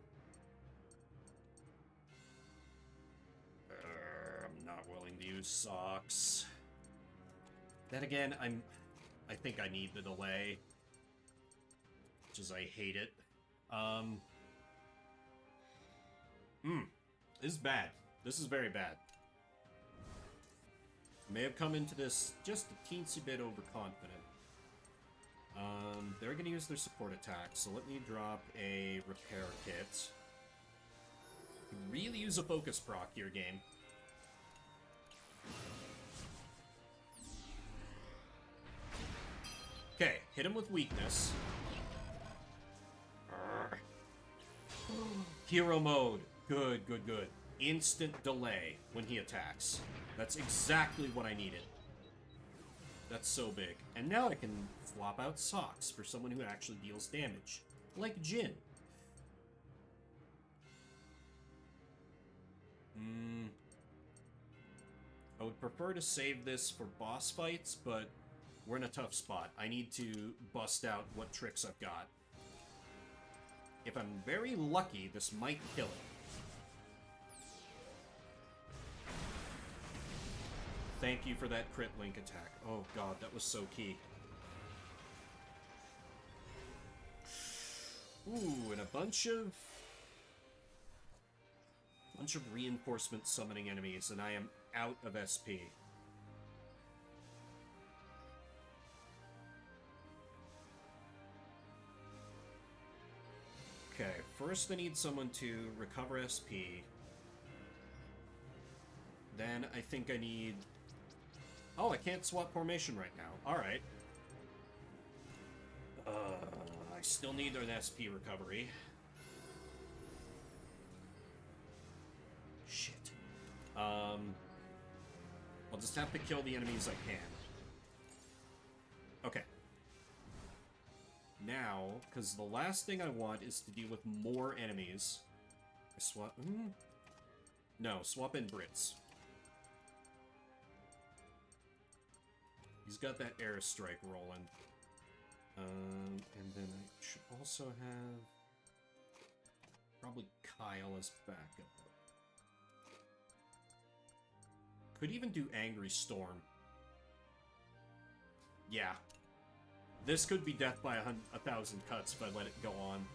I'm not willing to use Socks. Then again, I think I need the delay. Which is, I hate it. This is bad. This is very bad. May have come into this just a teensy bit overconfident. They're gonna use their support attack, so let me drop a repair kit. Really use a focus proc here, game. Okay, hit him with weakness. Hero mode. Good, good, good. Instant delay when he attacks. That's exactly what I needed. That's so big. And now I can swap out Socks for someone who actually deals damage. Like Jin. I would prefer to save this for boss fights, but we're in a tough spot. I need to bust out what tricks I've got. If I'm very lucky, this might kill it. Thank you for that crit link attack. Oh god, that was so key. Ooh, and a bunch of reinforcement summoning enemies, and I am out of SP. Okay, first I need someone to recover SP. Then I think I need... oh, I can't swap formation right now. Alright. I still need an SP recovery. Shit. I'll just have to kill the enemies I can. Okay. Now, because the last thing I want is to deal with more enemies. I swap... no, swap in Brits. He's got that airstrike rolling. And then I should also have... probably Kyle as backup. Could even do Angry Storm. Yeah. This could be death by 1,000 cuts if I let it go on.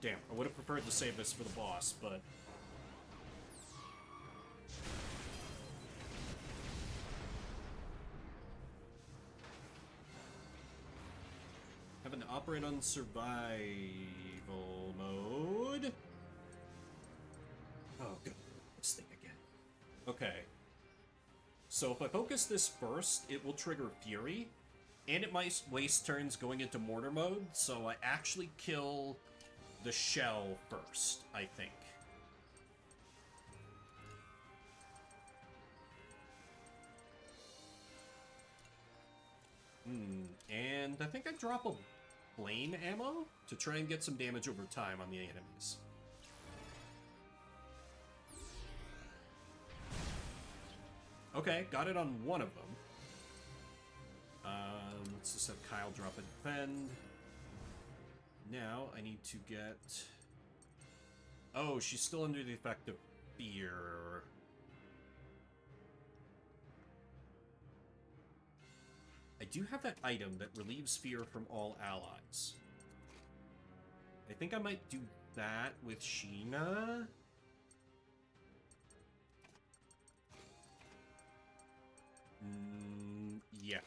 Damn, I would have preferred to save this for the boss, but... having to operate on survival mode. Okay. So if I focus this first, it will trigger Fury, and it might waste turns going into Mortar mode, so I actually kill the shell first, I think. And I think I drop a flame ammo to try and get some damage over time on the enemies. Okay, got it on one of them. Let's just have Kyle drop a defend. Now I need to get... Oh, she's still under the effect of fear. I do have that item that relieves fear from all allies. I think I might do that with Sheena. Yeah.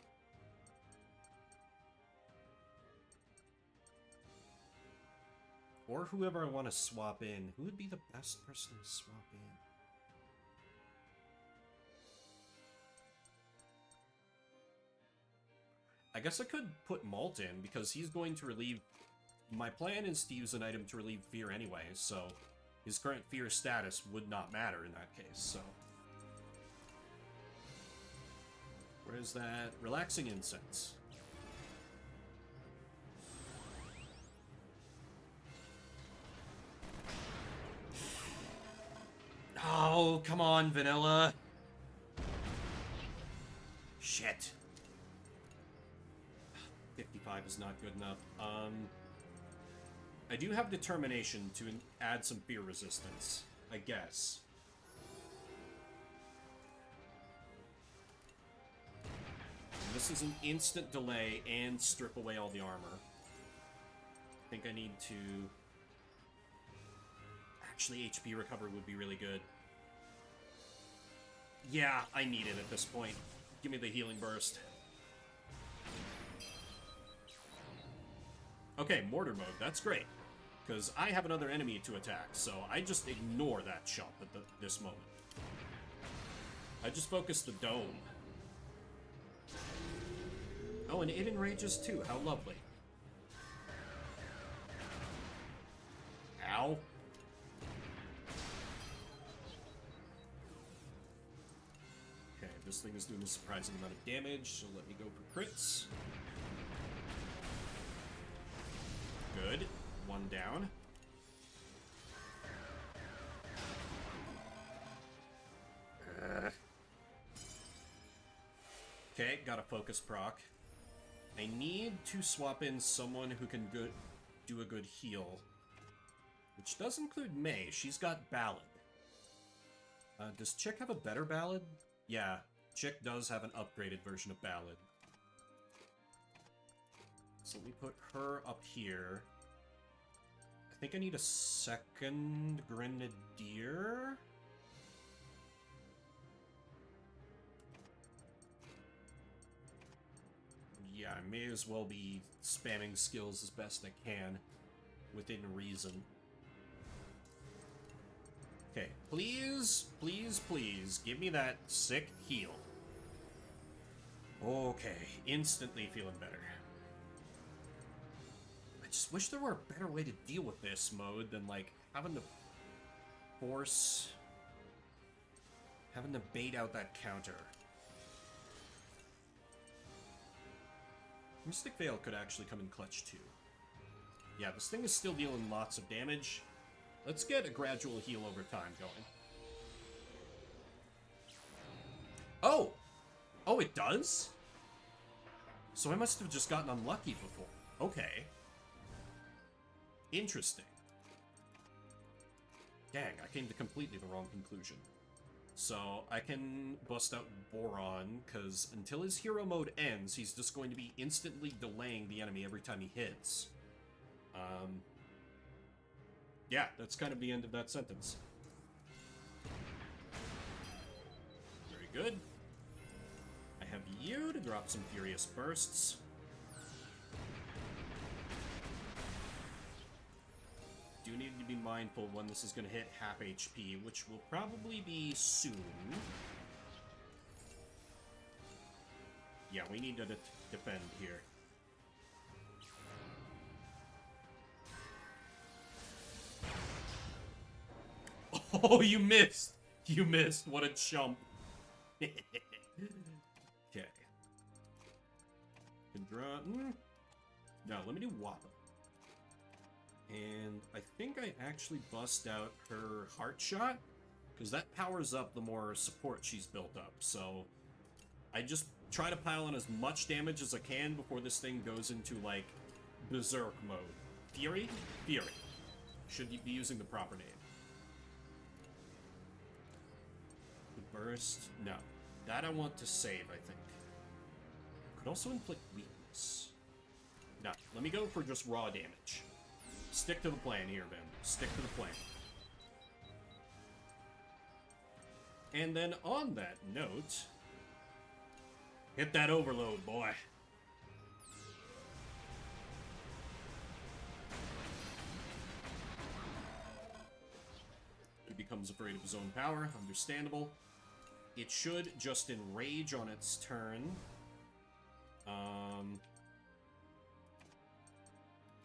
Or whoever I want to swap in. Who would be the best person to swap in? I guess I could put Malt in, because he's going to relieve... My plan is to use an item to relieve fear anyway, so his current fear status would not matter in that case, so... Where is that? Relaxing Incense. Oh, come on, Vanilla. Shit. 55 is not good enough. I do have Determination to add some fear resistance, I guess. And this is an instant delay and strip away all the armor. I think I need to... Actually, HP recovery would be really good. Yeah, I need it at this point. Give me the healing burst. Okay, Mortar mode, that's great. Because I have another enemy to attack, so I just ignore that shot at this moment. I just focus the dome. Oh, and it enrages too, how lovely. Ow. Okay, this thing is doing a surprising amount of damage, so let me go for crits. Good. One down. Okay, got a focus proc. I need to swap in someone who can do a good heal. Which does include May. She's got Ballad. Does Chick have a better Ballad? Yeah, Chick does have an upgraded version of Ballad. So let me put her up here. I think I need a second Grenadier. Yeah, I may as well be spamming skills as best I can, within reason. Okay, please, please, please, give me that sick heal. Okay, instantly feeling better. I just wish there were a better way to deal with this mode than, like, having to force... having to bait out that counter. Mystic Veil could actually come in clutch, too. Yeah, this thing is still dealing lots of damage. Let's get a gradual heal over time going. Oh! Oh, it does? So I must have just gotten unlucky before. Okay. Interesting. Dang, I came to completely the wrong conclusion. So I can bust out Boron, because until his hero mode ends, he's just going to be instantly delaying the enemy every time he hits. Yeah, that's kind of the end of that sentence. Very good. I have you to drop some Furious Bursts. Do need to be mindful when this is going to hit half HP, which will probably be soon. Yeah, we need to defend here. Oh, you missed! You missed. What a chump. Okay. Can draw... No, let me do Wappa. And I think I actually bust out her Heart Shot, because that powers up the more support she's built up. So I just try to pile on as much damage as I can before this thing goes into, like, Berserk mode. Fury? Fury. Should be using the proper name. The burst? No. That I want to save, I think. Could also inflict weakness. No, let me go for just raw damage. Stick to the plan here, Ben. Stick to the plan. And then on that note, hit that overload, boy. He becomes afraid of his own power. Understandable. It should just enrage on its turn.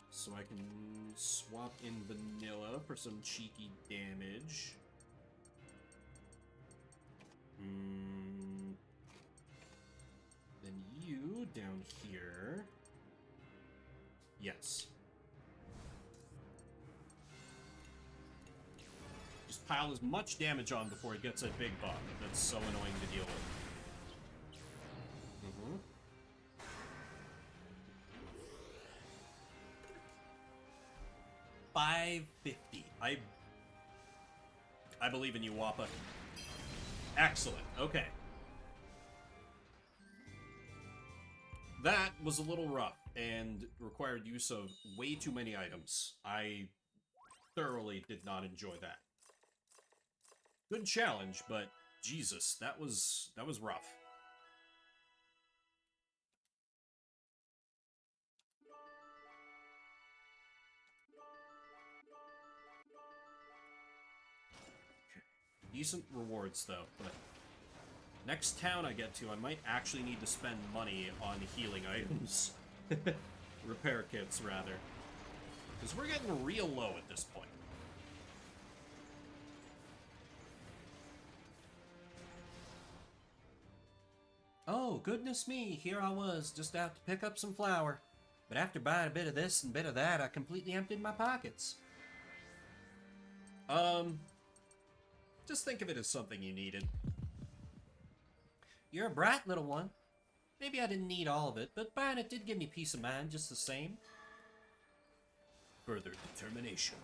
So I can swap in vanilla for some cheeky damage. Then you down here. Yes. Just pile as much damage on before it gets a big buff. That's so annoying to deal with. 550. I believe in you, Wappa. Excellent. Okay. That was a little rough and required use of way too many items. I thoroughly did not enjoy that. Good challenge, but Jesus, that was rough. Decent rewards, though, but next town I get to, I might actually need to spend money on healing items. Repair kits, rather. Because we're getting real low at this point. Oh, goodness me, here I was, just out to pick up some flour. But after buying a bit of this and a bit of that, I completely emptied my pockets. Just think of it as something you needed. You're a bright little one. Maybe I didn't need all of it, but buying it did give me peace of mind just the same. Further determination.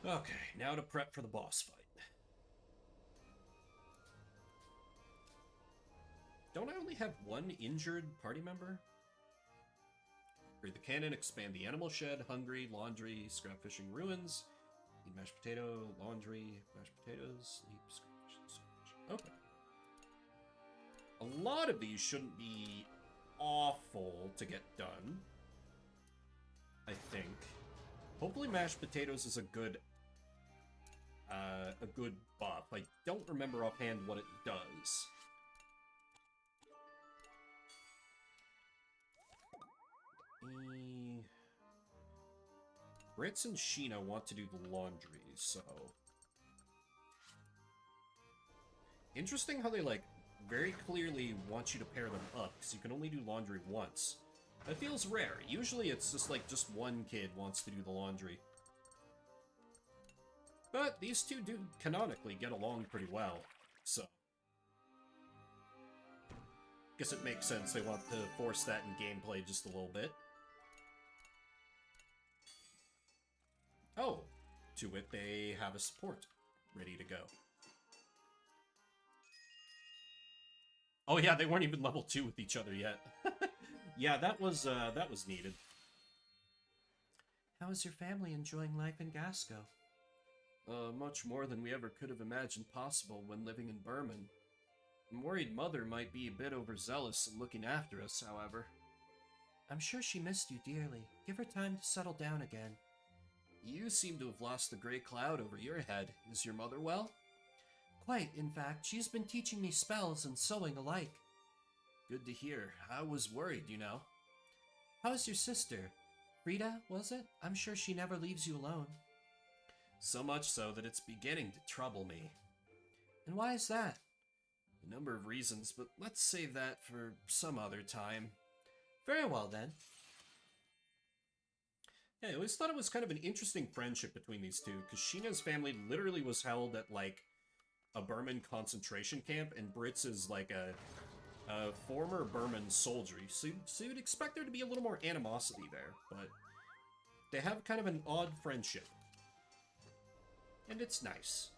Okay, now to prep for the boss fight. Don't I only have one injured party member? Upgrade the cannon, expand the animal shed, hungry, laundry, scrap fishing ruins. Eat mashed potato, laundry, mashed potatoes, sleep, scratch. Okay. A lot of these shouldn't be awful to get done. I think. Hopefully mashed potatoes is a good buff. I don't remember offhand what it does. Brits and Sheena want to do the laundry, so... Interesting how they, like, very clearly want you to pair them up, because you can only do laundry once. That feels rare. Usually it's just, like, just one kid wants to do the laundry. But these two do canonically get along pretty well, so... Guess it makes sense they want to force that in gameplay just a little bit. Oh, to wit, they have a support ready to go. Oh yeah, they weren't even level 2 with each other yet. Yeah, that was needed. How is your family enjoying life in Gasco? Much more than we ever could have imagined possible when living in Berman. I'm worried Mother might be a bit overzealous in looking after us, however. I'm sure she missed you dearly. Give her time to settle down again. You seem to have lost the gray cloud over your head. Is your mother well? Quite, in fact. She's been teaching me spells and sewing alike. Good to hear. I was worried, you know. How's your sister? Frida, was it? I'm sure she never leaves you alone. So much so that it's beginning to trouble me. And why is that? A number of reasons, but let's save that for some other time. Very well, then. Yeah, I always thought it was kind of an interesting friendship between these two, because Sheena's family literally was held at, like, a Burman concentration camp, and Brits is, like, a former Burman soldier. So you'd expect there to be a little more animosity there, but they have kind of an odd friendship. And it's nice.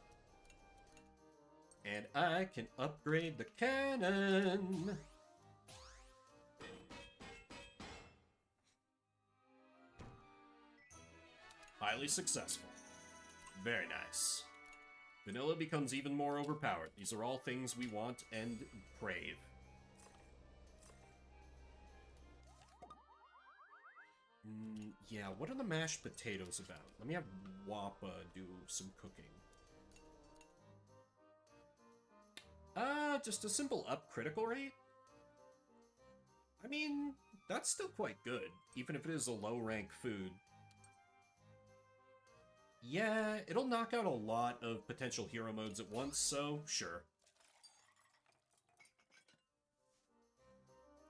And I can upgrade the cannon! Highly successful. Very nice. Vanilla becomes even more overpowered. These are all things we want and crave. Yeah, what are the mashed potatoes about? Let me have Wappa do some cooking. Just a simple up critical rate? I mean, that's still quite good, even if it is a low-rank food. Yeah, it'll knock out a lot of potential hero modes at once, so sure.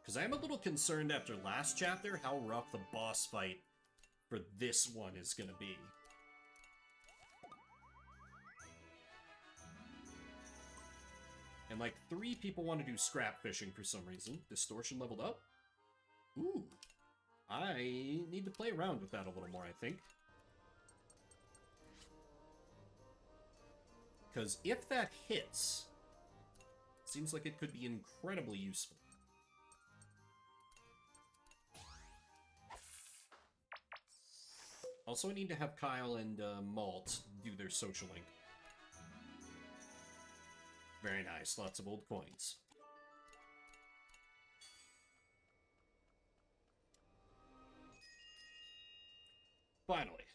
Because I am a little concerned after last chapter how rough the boss fight for this one is going to be. And like 3 people want to do scrap fishing for some reason. Distortion leveled up? Ooh. I need to play around with that a little more, I think. Because if that hits, it seems like it could be incredibly useful. Also, I need to have Kyle and Malt do their social link. Very nice. Lots of old coins. Finally.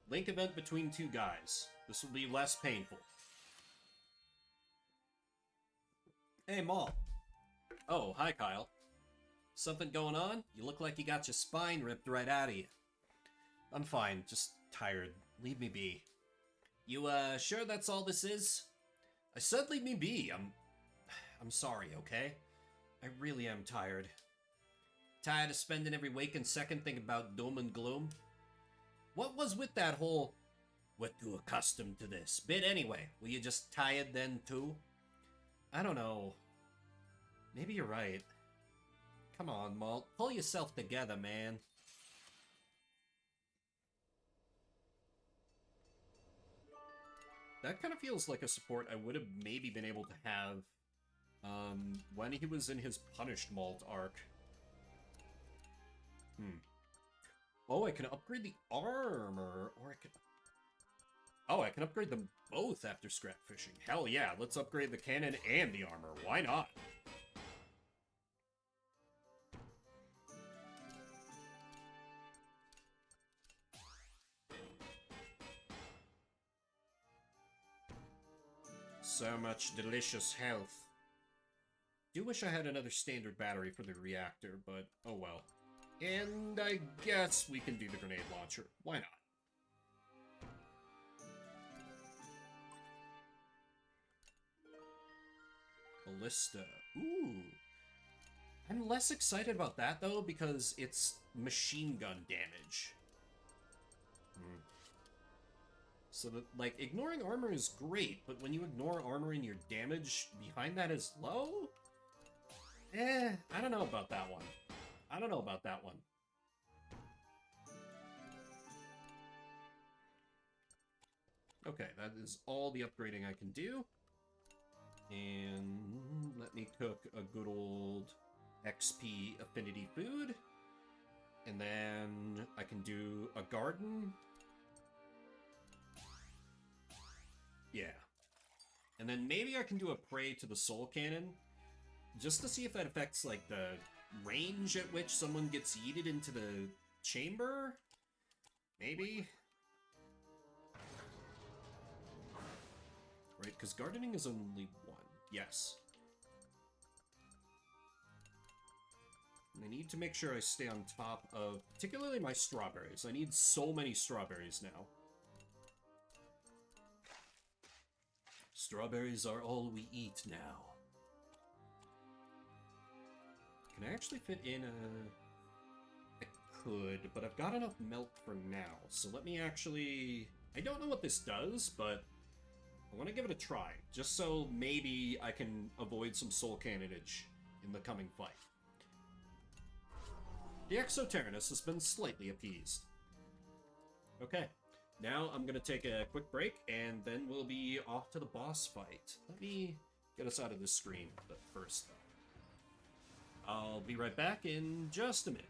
Link event between 2 guys. This will be less painful. Hey, Malt. Oh, hi, Kyle. Something going on? You look like you got your spine ripped right out of you. I'm fine, just tired. Leave me be. You, sure that's all this is? I said leave me be. I'm sorry, okay? I really am tired. Tired of spending every waking second thinking about doom and gloom? What was with that whole, we're too accustomed to this bit anyway? Were you just tired then, too? I don't know. Maybe you're right. Come on, Malt. Pull yourself together, man. That kind of feels like a support I would have maybe been able to have when he was in his Punished Malt arc. Oh, I can upgrade the armor, or I can... Oh, I can upgrade them both after scrap fishing. Hell yeah, let's upgrade the cannon and the armor. Why not? So much delicious health. Do wish I had another standard battery for the reactor, but oh well. And I guess we can do the grenade launcher. Why not? Ballista. Ooh. I'm less excited about that, though, because it's machine gun damage. So that, like, ignoring armor is great, but when you ignore armor and your damage behind that is low? I don't know about that one. I don't know about that one. Okay, that is all the upgrading I can do. And let me cook a good old XP affinity food. And then I can do a garden. Yeah. And then maybe I can do a prey to the soul cannon, just to see if that affects, like, the range at which someone gets yeeted into the chamber? Maybe? Right, because gardening is only one. Yes. And I need to make sure I stay on top of, particularly my strawberries. I need so many strawberries now. Strawberries are all we eat now. Can I actually fit in a... I could, but I've got enough milk for now. So let me actually... I don't know what this does, but I want to give it a try. Just so maybe I can avoid some soul cannonage in the coming fight. The Exoterranus has been slightly appeased. Okay. Now I'm going to take a quick break, and then we'll be off to the boss fight. Let me get us out of this screen, but first, I'll be right back in just a minute.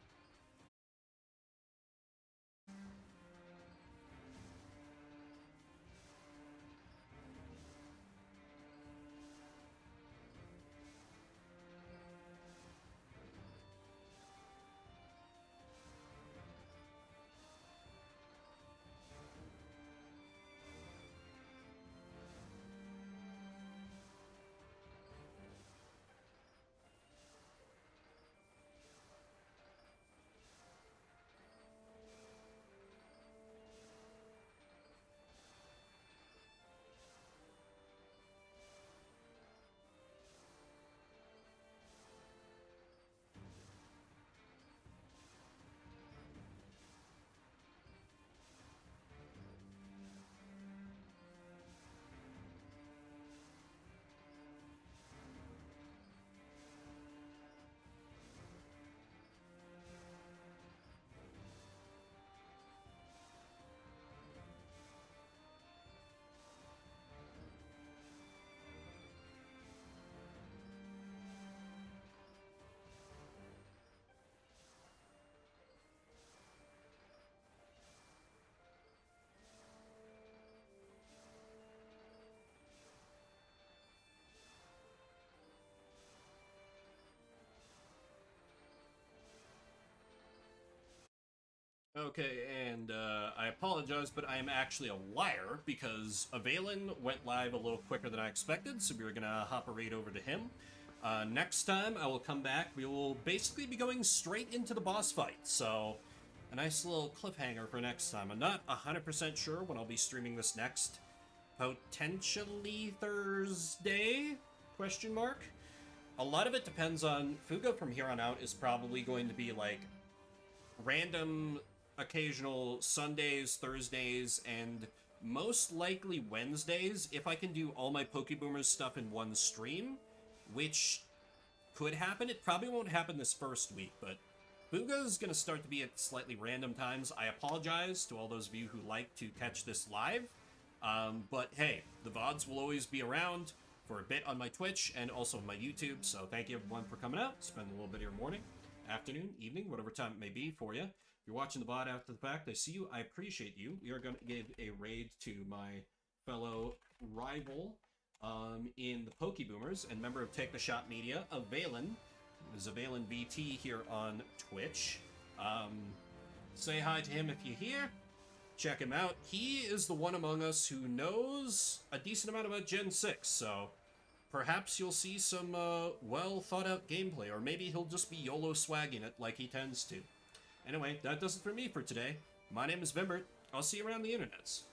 Okay, and I apologize, but I am actually a liar because Avalon went live a little quicker than I expected, so we were gonna hop right over to him. Next time I will come back, we will basically be going straight into the boss fight, so a nice little cliffhanger for next time. I'm not 100% sure when I'll be streaming this next. Potentially Thursday? Question mark? A lot of it depends on... Fuga from here on out is probably going to be like random occasional Sundays, Thursdays, and most likely Wednesdays if I can do all my Pokeboomers stuff in one stream, which could happen. It probably won't happen this first week, but Fuga's going to start to be at slightly random times. I apologize to all those of you who like to catch this live, but hey, the VODs will always be around for a bit on my Twitch and also on my YouTube, so thank you everyone for coming out. Spend a little bit of your morning, afternoon, evening, whatever time it may be for you. If you're watching the VOD after the fact, I see you, I appreciate you. We are going to give a raid to my fellow rival in the Pokeboomers and member of Take the Shot Media, Avalon. There's Avalon VT here on Twitch. Say hi to him if you're here. Check him out. He is the one among us who knows a decent amount about Gen 6, so perhaps you'll see some well thought out gameplay, or maybe he'll just be YOLO swagging it like he tends to. Anyway, that does it for me for today. My name is Vimbert. I'll see you around the internets.